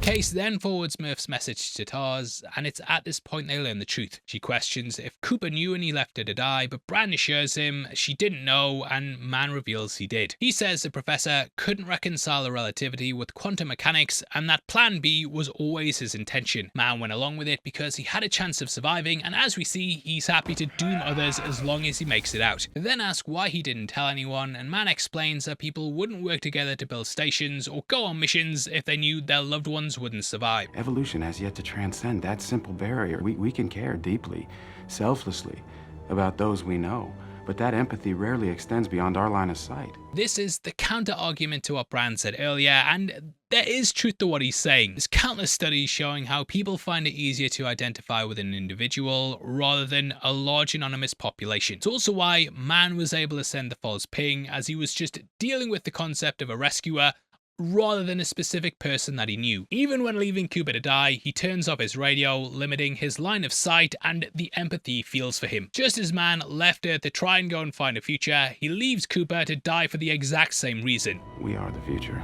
Case then forwards Murph's message to Tars, and it's at this point they learn the truth. She questions if Cooper knew when he left her to die, but Brand assures him she didn't know, and Man reveals he did. He says the professor couldn't reconcile the relativity with quantum mechanics, and that Plan B was always his intention. Man went along with it because he had a chance of surviving, and as we see, he's happy to doom others as long as he makes it out. They then ask why he didn't tell anyone, and Man explains that people wouldn't work together to build stations or go on missions if they knew their loved ones wouldn't survive.
Evolution has yet to transcend that simple barrier. We can care deeply, selflessly, about those we know, but that empathy rarely extends beyond our line of sight.
This is the counter-argument to what Brand said earlier, and there is truth to what he's saying. There's countless studies showing how people find it easier to identify with an individual rather than a large anonymous population. It's also why Man was able to send the false ping, as he was just dealing with the concept of a rescuer rather than a specific person that he knew. Even when leaving Cooper to die, he turns off his radio, limiting his line of sight and the empathy he feels for him. Just as Man left Earth to try and go and find a future, he leaves Cooper to die for the exact same reason.
We are the future.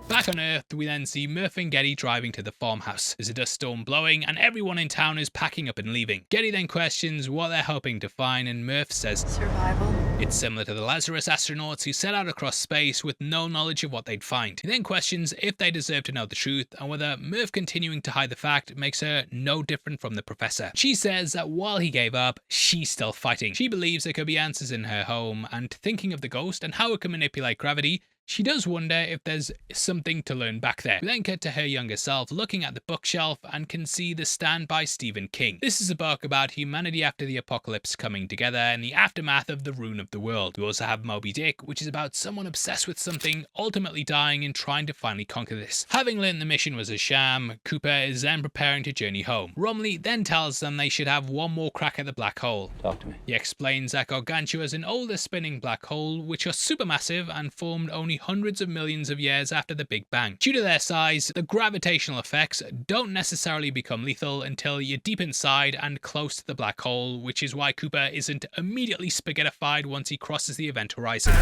Back on Earth, we then see Murph and Getty driving to the farmhouse. There's a dust storm blowing, and everyone in town is packing up and leaving. Getty then questions what they're hoping to find, and Murph says,
survival.
It's similar to the Lazarus astronauts who set out across space with no knowledge of what they'd find. He then questions if they deserve to know the truth, and whether Murph continuing to hide the fact makes her no different from the professor. She says that while he gave up, she's still fighting. She believes there could be answers in her home, and thinking of the ghost and how it can manipulate gravity, she does wonder if there's something to learn back there. We then cut to her younger self looking at the bookshelf and can see The Stand by Stephen King. This is a book about humanity after the apocalypse coming together and the aftermath of the ruin of the world. We also have Moby Dick, which is about someone obsessed with something, ultimately dying and trying to finally conquer this. Having learned the mission was a sham, Cooper is then preparing to journey home. Romley then tells them they should have one more crack at the black hole.
Talk to me.
He explains that Gargantua is an older spinning black hole which are supermassive and formed only hundreds of millions of years after the Big Bang. Due to their size, the gravitational effects don't necessarily become lethal until you're deep inside and close to the black hole, which is why Cooper isn't immediately spaghettified once he crosses the event horizon.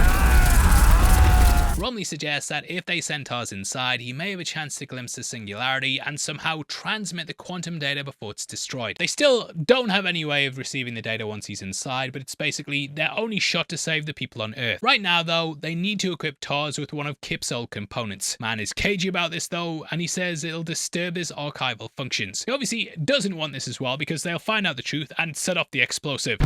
Romley suggests that if they send Tars inside, he may have a chance to glimpse the singularity and somehow transmit the quantum data before it's destroyed. They still don't have any way of receiving the data once he's inside, but it's basically their only shot to save the people on Earth. Right now, though, they need to equip Tars with one of Kip's old components. Man is cagey about this, though, and he says it'll disturb his archival functions. He obviously doesn't want this as well, because they'll find out the truth and set off the explosive.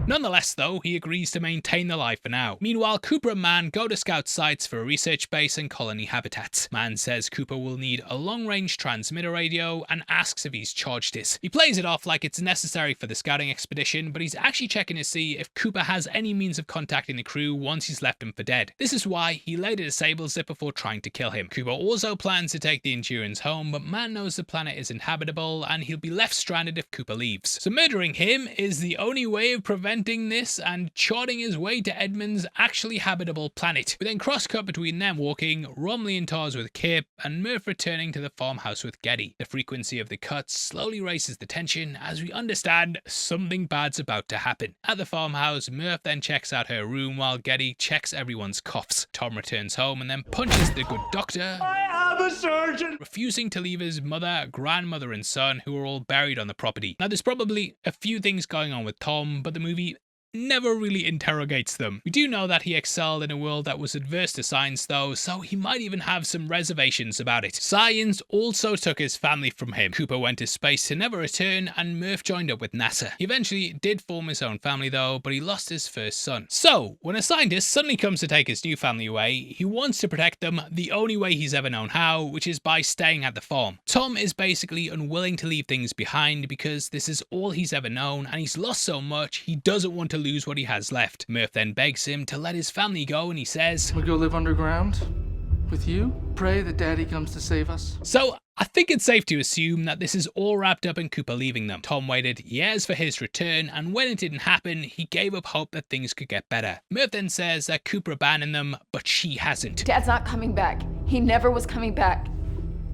Nonetheless, though, he agrees to maintain the life for now. Meanwhile, Cooper and Man go to scout sites for a research base and colony habitats. Man says Cooper will need a long-range transmitter radio and asks if he's charged it. He plays it off like it's necessary for the scouting expedition, but he's actually checking to see if Cooper has any means of contacting the crew once he's left them for dead. This is why he later disables it before trying to kill him. Cooper also plans to take the Endurance home, but Man knows the planet is inhabitable and he'll be left stranded if Cooper leaves. So murdering him is the only way of preventing this and charting his way to Edmund's actually habitable planet. We then cross-cut between them walking, Romley and Tars with Kip, and Murph returning to the farmhouse with Getty. The frequency of the cuts slowly raises the tension as we understand something bad's about to happen. At the farmhouse, Murph then checks out her room while Getty checks everyone's coughs. Tom returns home and then punches the good doctor, I am a surgeon, refusing to leave his mother, grandmother and son, who are all buried on the property. Now there's probably a few things going on with Tom, but the movie never really interrogates them. We do know that he excelled in a world that was adverse to science though, so he might even have some reservations about it. Science also took his family from him. Cooper went to space to never return, and Murph joined up with NASA. He eventually did form his own family though, but he lost his first son. So, when a scientist suddenly comes to take his new family away, he wants to protect them the only way he's ever known how, which is by staying at the farm. Tom is basically unwilling to leave things behind because this is all he's ever known, and he's lost so much he doesn't want to lose what he has left. Murph then begs him to let his family go, and he says,
"We'll go live underground with you. Pray that Daddy comes to save us."
So I think it's safe to assume that this is all wrapped up in Cooper leaving them. Tom waited years for his return, and when it didn't happen, he gave up hope that things could get better. Murph then says that Cooper abandoned them, but she hasn't.
Dad's not coming back. He never was coming back.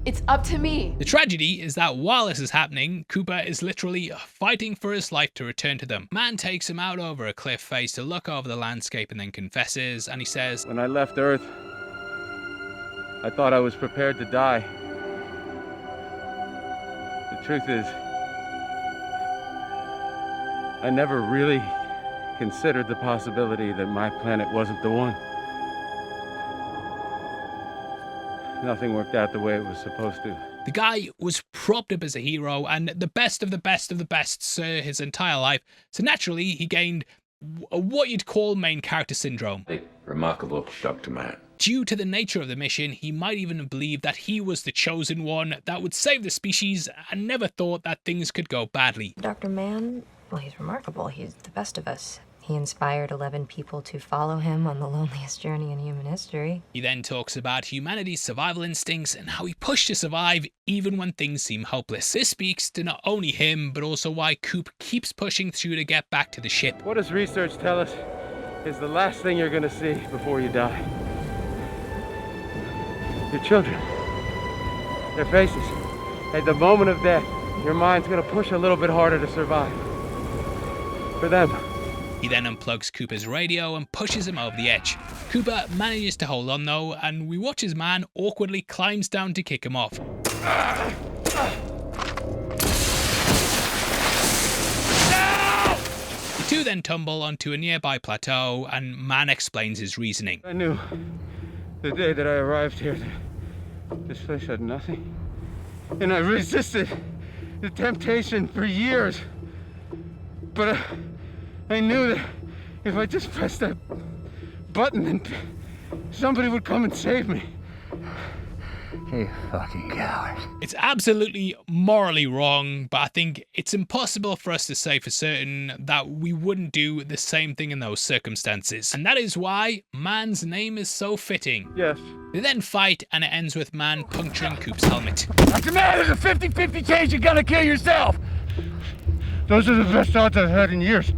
It's up to me.
The tragedy is that while this is happening, Cooper is literally fighting for his life to return to them. Man takes him out over a cliff face to look over the landscape and then confesses, and he says,
When I left Earth, I thought I was prepared to die. The truth is, I never really considered the possibility that my planet wasn't the one. Nothing worked out the way it was supposed to.
The guy was propped up as a hero and the best of the best of the best, sir, his entire life. So naturally, he gained what you'd call main character syndrome.
A remarkable Dr. Mann.
Due to the nature of the mission, he might even have believed that he was the chosen one that would save the species and never thought that things could go badly.
Dr. Mann, well, he's remarkable. He's the best of us. He inspired 11 people to follow him on the loneliest journey in human history.
He then talks about humanity's survival instincts and how he pushed to survive even when things seem hopeless. This speaks to not only him, but also why Coop keeps pushing through to get back to the ship.
What does research tell us is the last thing you're gonna see before you die? Your children. Their faces. At the moment of death, your mind's gonna push a little bit harder to survive. For them.
He then unplugs Cooper's radio and pushes him over the edge. Cooper manages to hold on though, and we watch as Man awkwardly climbs down to kick him off. The two then tumble onto a nearby plateau, and Man explains his reasoning.
I knew the day that I arrived here that this place had nothing. And I resisted the temptation for years. But I knew that if I just pressed that button, then somebody would come and save me.
You fucking coward.
It's absolutely morally wrong, but I think it's impossible for us to say for certain that we wouldn't do the same thing in those circumstances. And that is why Man's name is so fitting.
Yes.
They then fight, and it ends with Man puncturing Coop's helmet.
Dr. Mann, there's a 50-50 chance you're gonna kill yourself! Those are the best odds I've had in years.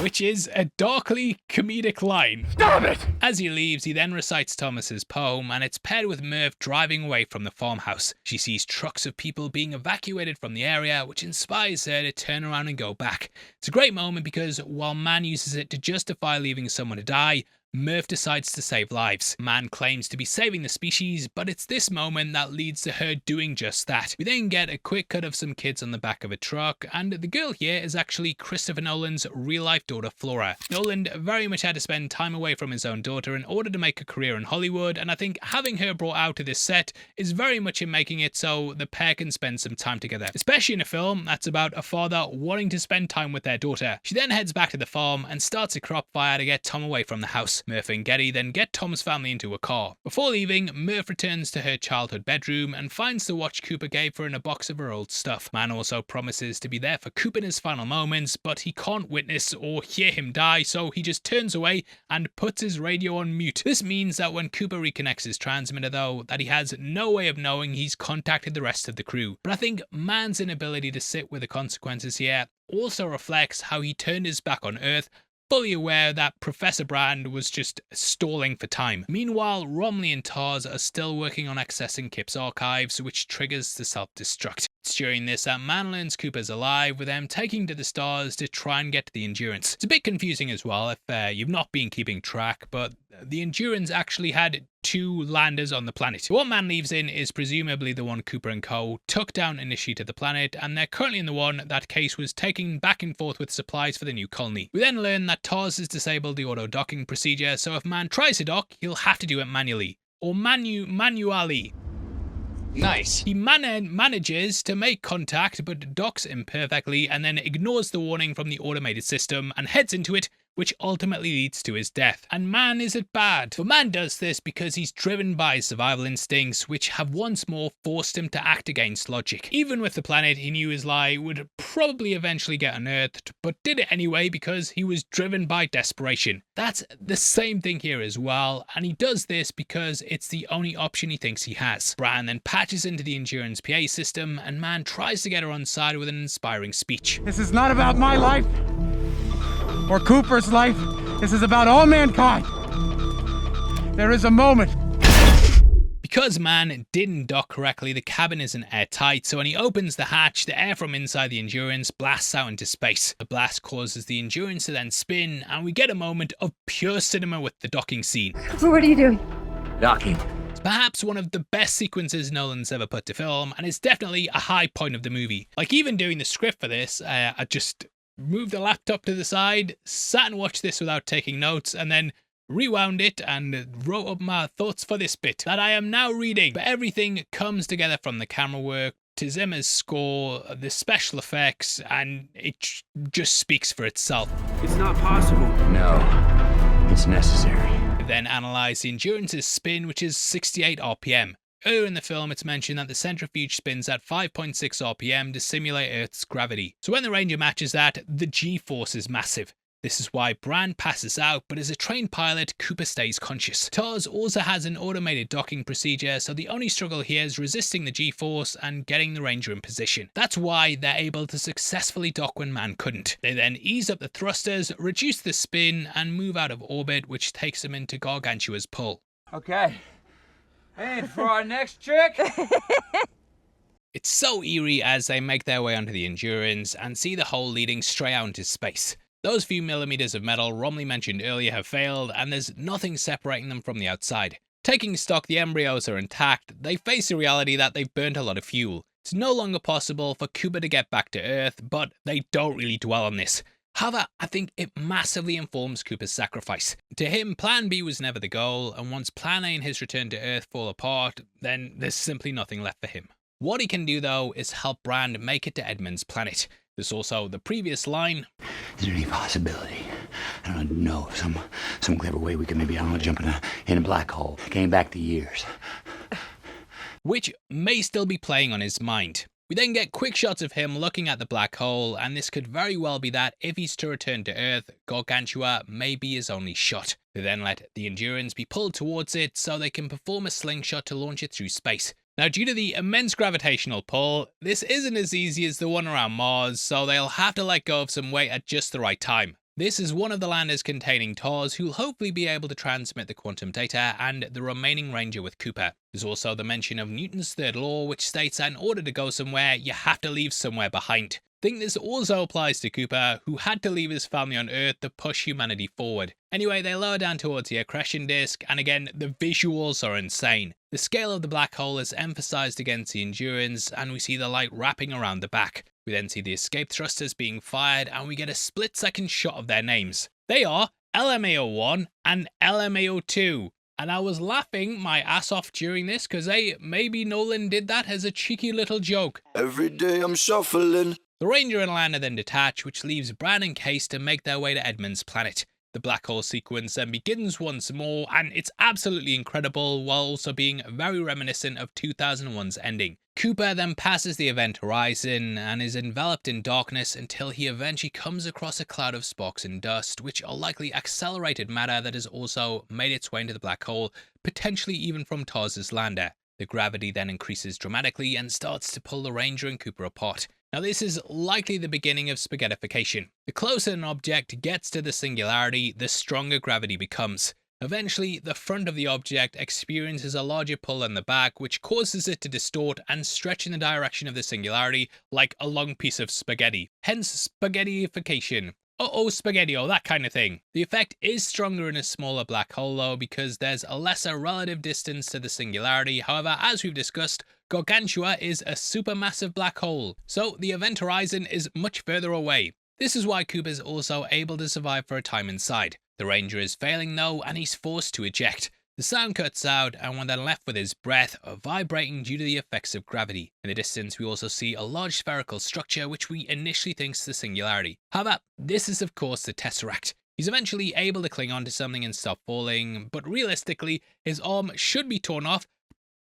Which is a darkly comedic line.
Stop it!
As he leaves, he then recites Thomas's poem, and it's paired with Murph driving away from the farmhouse. She sees trucks of people being evacuated from the area, which inspires her to turn around and go back. It's a great moment because while Man uses it to justify leaving someone to die, Murph decides to save lives. Man claims to be saving the species, but it's this moment that leads to her doing just that. We then get a quick cut of some kids on the back of a truck, and the girl here is actually Christopher Nolan's real-life daughter Flora. Nolan very much had to spend time away from his own daughter in order to make a career in Hollywood, and I think having her brought out to this set is very much in making it so the pair can spend some time together, especially in a film that's about a father wanting to spend time with their daughter. She then heads back to the farm and starts a crop fire to get Tom away from the house. Murph and Getty then get Tom's family into a car. Before leaving, Murph returns to her childhood bedroom and finds the watch Cooper gave her in a box of her old stuff. Man also promises to be there for Cooper in his final moments, but he can't witness or hear him die, so he just turns away and puts his radio on mute. This means that when Cooper reconnects his transmitter though, that he has no way of knowing he's contacted the rest of the crew. But I think Man's inability to sit with the consequences here also reflects how he turned his back on Earth, fully aware that Professor Brand was just stalling for time. Meanwhile, Romley and Tars are still working on accessing Kip's archives, which triggers the self-destruct. It's during this that Man learns Cooper's alive, with them taking to the stars to try and get to the Endurance. It's a bit confusing as well if you've not been keeping track, but the Endurance actually had 2 landers on the planet. The one Man leaves in is presumably the one Cooper and co. took down initially to the planet, and they're currently in the one that Case was taking back and forth with supplies for the new colony. We then learn that Tars has disabled the auto-docking procedure, so if Man tries to dock, he'll have to do it manually. Or manually. Nice. He manages to make contact, but docks imperfectly and then ignores the warning from the automated system and heads into it, which ultimately leads to his death. And Man isn't bad. But Man does this because he's driven by survival instincts, which have once more forced him to act against logic. Even with the planet he knew his lie would probably eventually get unearthed, but did it anyway because he was driven by desperation. That's the same thing here as well, and he does this because it's the only option he thinks he has. Bran then patches into the Endurance PA system, and Man tries to get her on side with an inspiring speech.
This is not about my life or Cooper's life. This is about all mankind. There is a moment.
Because Man didn't dock correctly, the cabin isn't airtight, so when he opens the hatch, the air from inside the Endurance blasts out into space. The blast causes the Endurance to then spin, and we get a moment of pure cinema with the docking scene.
What are you doing?
Docking.
It's perhaps one of the best sequences Nolan's ever put to film, and it's definitely a high point of the movie. Like, even doing the script for this, I just moved the laptop to the side, sat and watched this without taking notes, and then rewound it and wrote up my thoughts for this bit that I am now reading. But everything comes together from the camera work to Zimmer's score, the special effects, and it just speaks for itself.
It's not possible.
No, it's necessary.
We then analyse the Endurance's spin, which is 68 RPM. Earlier in the film, it's mentioned that the centrifuge spins at 5.6 RPM to simulate Earth's gravity. So when the Ranger matches that, the G-force is massive. This is why Brand passes out, but as a trained pilot, Cooper stays conscious. TOS also has an automated docking procedure, so the only struggle here is resisting the G-force and getting the Ranger in position. That's why they're able to successfully dock when man couldn't. They then ease up the thrusters, reduce the spin, and move out of orbit, which takes them into Gargantua's pull.
Okay. And for our next trick...
It's so eerie as they make their way onto the Endurance and see the hole leading straight out into space. Those few millimeters of metal Romley mentioned earlier have failed, and there's nothing separating them from the outside. Taking stock the embryos are intact, they face the reality that they've burnt a lot of fuel. It's no longer possible for Cooper to get back to Earth, but they don't really dwell on this. However, I think it massively informs Cooper's sacrifice. To him, Plan B was never the goal, and once Plan A and his return to Earth fall apart, then there's simply nothing left for him. What he can do, though, is help Brand make it to Edmund's planet. There's also the previous line,
"Is there any possibility? I don't know, some clever way we could maybe, I don't know, jump in a black hole, gain back the years."
Which may still be playing on his mind. We then get quick shots of him looking at the black hole, and this could very well be that if he's to return to Earth, Gargantua may be his only shot. They then let the Endurance be pulled towards it so they can perform a slingshot to launch it through space. Now, due to the immense gravitational pull, this isn't as easy as the one around Mars, so they'll have to let go of some weight at just the right time. This is one of the landers containing TOS, who'll hopefully be able to transmit the quantum data, and the remaining Ranger with Cooper. There's also the mention of Newton's third law, which states that in order to go somewhere, you have to leave somewhere behind. I think this also applies to Cooper, who had to leave his family on Earth to push humanity forward. Anyway, they lower down towards the accretion disk, and again, the visuals are insane. The scale of the black hole is emphasized against the Endurance, and we see the light wrapping around the back. We then see the escape thrusters being fired, and we get a split-second shot of their names. They are LMAO-1 and LMAO-2. And I was laughing my ass off during this, because maybe Nolan did that as a cheeky little joke.
Every day I'm shuffling.
The Ranger and Lander then detach, which leaves Brand and Case to make their way to Edmund's planet. The black hole sequence then begins once more, and it's absolutely incredible, while also being very reminiscent of 2001's ending. Cooper then passes the event horizon and is enveloped in darkness until he eventually comes across a cloud of sparks and dust, which are likely accelerated matter that has also made its way into the black hole, potentially even from TOS's lander. The gravity then increases dramatically and starts to pull the Ranger and Cooper apart. Now, this is likely the beginning of spaghettification. The closer an object gets to the singularity, the stronger gravity becomes. Eventually, the front of the object experiences a larger pull than the back, which causes it to distort and stretch in the direction of the singularity like a long piece of spaghetti. Hence, spaghettification. Uh-oh, spaghetti-o, that kind of thing. The effect is stronger in a smaller black hole though, because there's a lesser relative distance to the singularity. However, as we've discussed, Gargantua is a supermassive black hole, so the event horizon is much further away. This is why Cooper's also able to survive for a time inside. The Ranger is failing though, and he's forced to eject. The sound cuts out, and when they're left with his breath, vibrating due to the effects of gravity. In the distance, we also see a large spherical structure, which we initially think is the singularity. However, this is of course the Tesseract. He's eventually able to cling on to something and stop falling, but realistically, his arm should be torn off.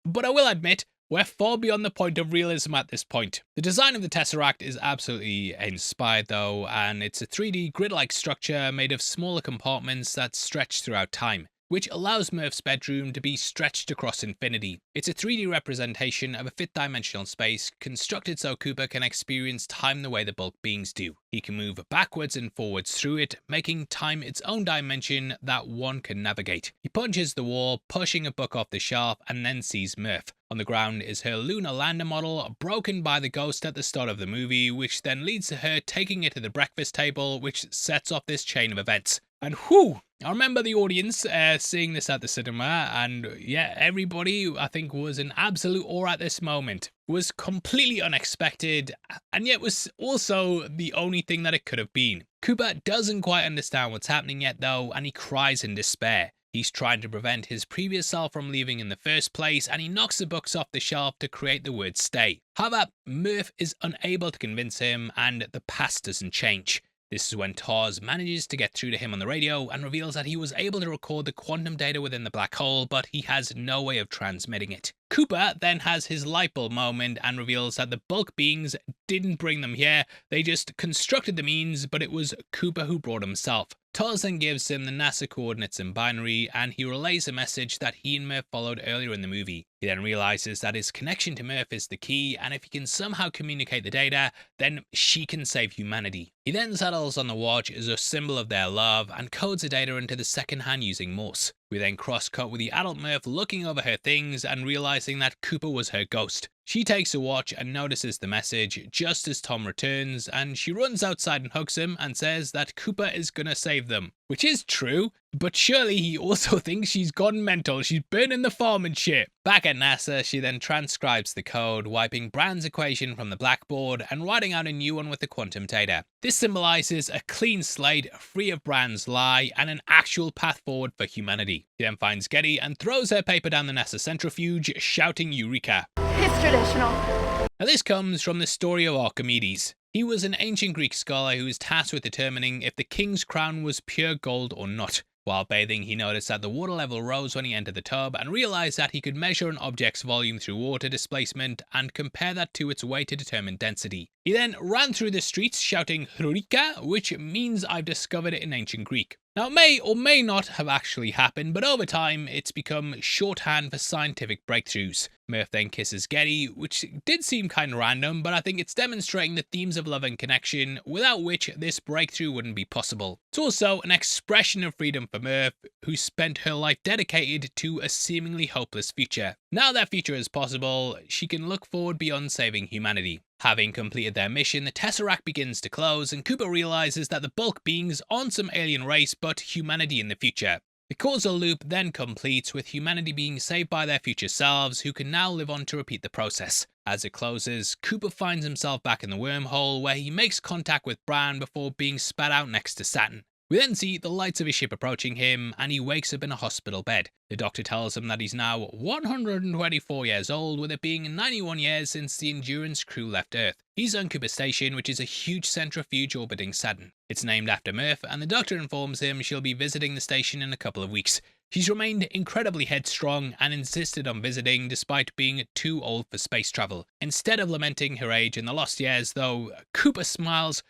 But I will admit, we're far beyond the point of realism at this point. The design of the Tesseract is absolutely inspired though, and it's a 3D grid-like structure made of smaller compartments that stretch throughout time, which allows Murph's bedroom to be stretched across infinity. It's a 3D representation of a fifth dimensional space, constructed so Cooper can experience time the way the bulk beings do. He can move backwards and forwards through it, making time its own dimension that one can navigate. He punches the wall, pushing a book off the shelf, and then sees Murph. On the ground is her lunar lander model, broken by the ghost at the start of the movie, which then leads to her taking it to the breakfast table, which sets off this chain of events. And whew! I remember the audience seeing this at the cinema, and yeah, everybody I think was in absolute awe at this moment. It was completely unexpected, and yet was also the only thing that it could have been. Cooper doesn't quite understand what's happening yet though, and he cries in despair. He's trying to prevent his previous self from leaving in the first place, and he knocks the books off the shelf to create the word stay. However, Murph is unable to convince him, and the past doesn't change. This is when TARS manages to get through to him on the radio and reveals that he was able to record the quantum data within the black hole, but he has no way of transmitting it. Cooper then has his light bulb moment and reveals that the bulk beings didn't bring them here, they just constructed the means, but it was Cooper who brought himself. TARS then gives him the NASA coordinates in binary, and he relays a message that he and Murph followed earlier in the movie. He then realizes that his connection to Murph is the key, and if he can somehow communicate the data, then she can save humanity. He then settles on the watch as a symbol of their love, and codes the data into the second hand using Morse. We then cross-cut with the adult Murph looking over her things and realizing that Cooper was her ghost. She takes a watch and notices the message just as Tom returns, and she runs outside and hugs him and says that Cooper is gonna save them. Which is true, but surely he also thinks she's gone mental, she's burning the farm and shit. Back at NASA, she then transcribes the code, wiping Brand's equation from the blackboard and writing out a new one with the quantum data. This symbolizes a clean slate, free of Brand's lie, and an actual path forward for humanity. She then finds Getty and throws her paper down the NASA centrifuge, shouting Eureka.
It's traditional.
Now this comes from the story of Archimedes. He was an ancient Greek scholar who was tasked with determining if the king's crown was pure gold or not. While bathing, he noticed that the water level rose when he entered the tub and realized that he could measure an object's volume through water displacement and compare that to its weight to determine density. He then ran through the streets shouting Eureka, which means I've discovered it in ancient Greek. Now, it may or may not have actually happened, but over time, it's become shorthand for scientific breakthroughs. Murph then kisses Getty, which did seem kind of random, but I think it's demonstrating the themes of love and connection, without which this breakthrough wouldn't be possible. It's also an expression of freedom for Murph, who spent her life dedicated to a seemingly hopeless future. Now that future is possible, she can look forward beyond saving humanity. Having completed their mission, the Tesseract begins to close, and Cooper realizes that the bulk beings aren't some alien race, but humanity in the future. The causal loop then completes with humanity being saved by their future selves, who can now live on to repeat the process. As it closes, Cooper finds himself back in the wormhole, where he makes contact with Brand before being spat out next to Saturn. We then see the lights of his ship approaching him, and he wakes up in a hospital bed. The doctor tells him that he's now 124 years old, with it being 91 years since the Endurance crew left Earth. He's on Cooper Station, which is a huge centrifuge orbiting Saturn. It's named after Murph, and the doctor informs him she'll be visiting the station in a couple of weeks. She's remained incredibly headstrong and insisted on visiting despite being too old for space travel. Instead of lamenting her age in the lost years, though, Cooper smiles,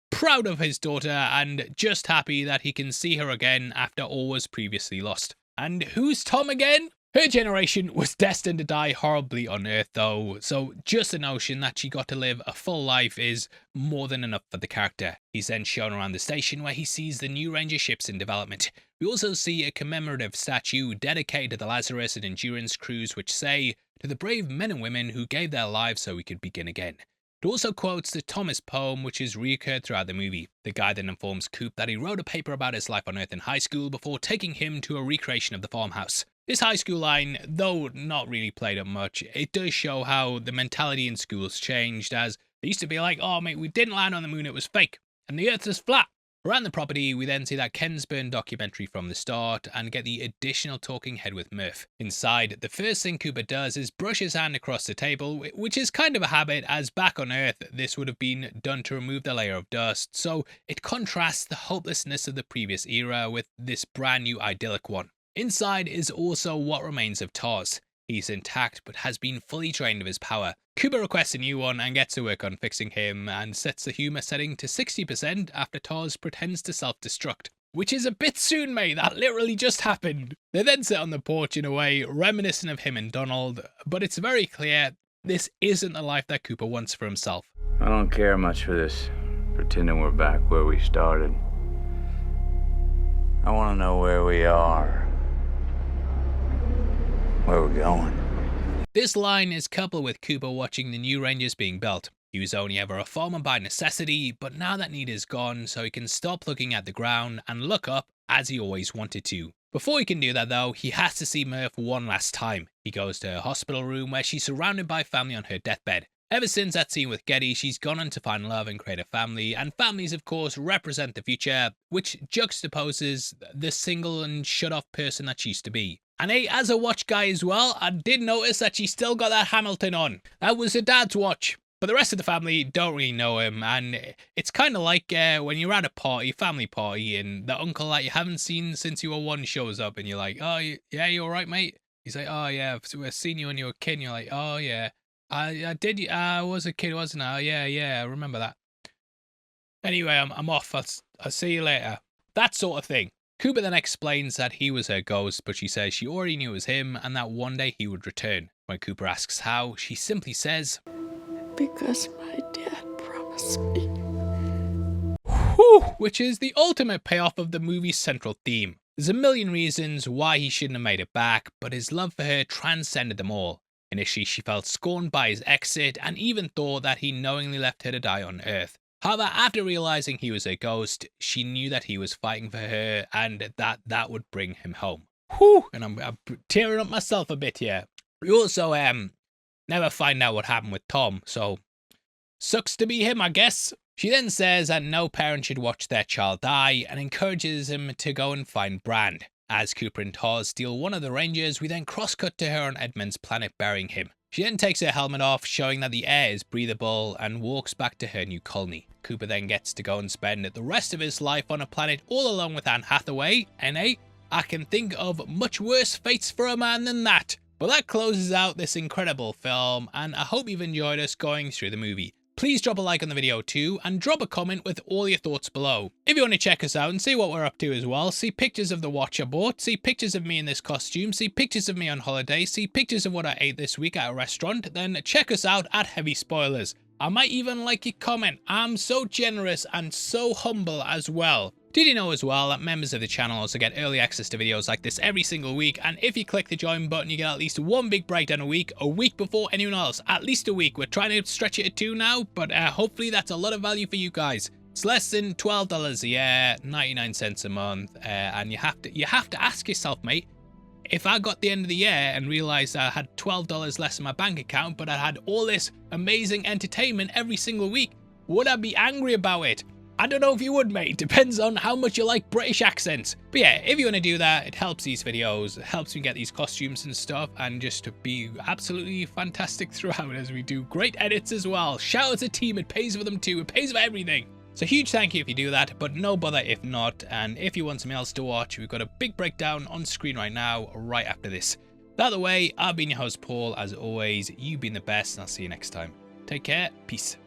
proud of his daughter and just happy that he can see her again after all was previously lost. And who's Tom again? Her generation was destined to die horribly on Earth though, so just the notion that she got to live a full life is more than enough for the character. He's then shown around the station where he sees the new Ranger ships in development. We also see a commemorative statue dedicated to the Lazarus and Endurance crews which say, "To the brave men and women who gave their lives so we could begin again." It also quotes the Thomas poem, which has reoccurred throughout the movie. The guy then informs Coop that he wrote a paper about his life on Earth in high school before taking him to a recreation of the farmhouse. This high school line, though not really played up much, it does show how the mentality in schools changed, as they used to be like, oh mate, we didn't land on the moon, it was fake, and the Earth is flat. Around the property, we then see that Ken's Burn documentary from the start and get the additional talking head with Murph. Inside, the first thing Cooper does is brush his hand across the table, which is kind of a habit as back on Earth this would have been done to remove the layer of dust, so it contrasts the hopelessness of the previous era with this brand new idyllic one. Inside is also what remains of TARS. He's intact but has been fully drained of his power. Cooper requests a new one and gets to work on fixing him and sets the humour setting to 60% after TARS pretends to self-destruct. Which is a bit soon, mate, that literally just happened. They then sit on the porch in a way reminiscent of him and Donald, but it's very clear this isn't the life that Cooper wants for himself.
I don't care much for this pretending we're back where we started. I want to know where we are. Where we're going.
This line is coupled with Cooper watching the new Rangers being built. He was only ever a farmer by necessity, but now that need is gone, so he can stop looking at the ground and look up as he always wanted to. Before he can do that though, he has to see Murph one last time. He goes to her hospital room where she's surrounded by family on her deathbed. Ever since that scene with Getty, she's gone on to find love and create a family, and families of course represent the future, which juxtaposes the single and shut-off person that she used to be. And hey, as a watch guy as well, I did notice that she still got that Hamilton on. That was her dad's watch. But the rest of the family don't really know him, and it's kind of like when you're at a party, family party, and the uncle that you haven't seen since you were one shows up, and you're like, oh, yeah, you all right, mate? He's like, oh, yeah, I've seen you when you were a kid, and you're like, oh, yeah. I was a kid, wasn't I? Oh, yeah, I remember that. Anyway, I'm off. I'll see you later. That sort of thing. Cooper then explains that he was her ghost, but she says she already knew it was him, and that one day he would return. When Cooper asks how, she simply says,
because my dad promised me.
Whew, which is the ultimate payoff of the movie's central theme. There's a million reasons why he shouldn't have made it back, but his love for her transcended them all. Initially, she felt scorned by his exit and even thought that he knowingly left her to die on Earth. However, after realizing he was a ghost, she knew that he was fighting for her and that would bring him home. Whew, and I'm tearing up myself a bit here. We also never find out what happened with Tom, so sucks to be him, I guess. She then says that no parent should watch their child die and encourages him to go and find Brand. As Cooper and Tars steal one of the Rangers, we then cross-cut to her on Edmund's planet burying him. She then takes her helmet off, showing that the air is breathable, and walks back to her new colony. Cooper then gets to go and spend the rest of his life on a planet all alone with Anne Hathaway, and I can think of much worse fates for a man than that. But that closes out this incredible film, and I hope you've enjoyed us going through the movie. Please drop a like on the video too, and drop a comment with all your thoughts below. If you want to check us out and see what we're up to as well, see pictures of the watch I bought, see pictures of me in this costume, see pictures of me on holiday, see pictures of what I ate this week at a restaurant, then check us out at Heavy Spoilers. I might even like your comment. I'm so generous and so humble as well. Did you know as well that members of the channel also get early access to videos like this every single week, and if you click the join button you get at least one big breakdown a week before anyone else, at least a week. We're trying to stretch it to 2 now, but hopefully that's a lot of value for you guys. It's less than $12 a year, 99 cents a month, and you have to ask yourself, mate, if I got the end of the year and realized I had $12 less in my bank account, but I had all this amazing entertainment every single week, would I be angry about it? I don't know if you would, mate. Depends on how much you like British accents. But yeah, if you want to do that, it helps these videos. It helps me get these costumes and stuff, and just to be absolutely fantastic throughout as we do great edits as well. Shout out to the team. It pays for them too. It pays for everything. So huge thank you if you do that, but no bother if not. And if you want something else to watch, we've got a big breakdown on screen right now, right after this. By the way, I've been your host, Paul. As always, you've been the best, and I'll see you next time. Take care. Peace.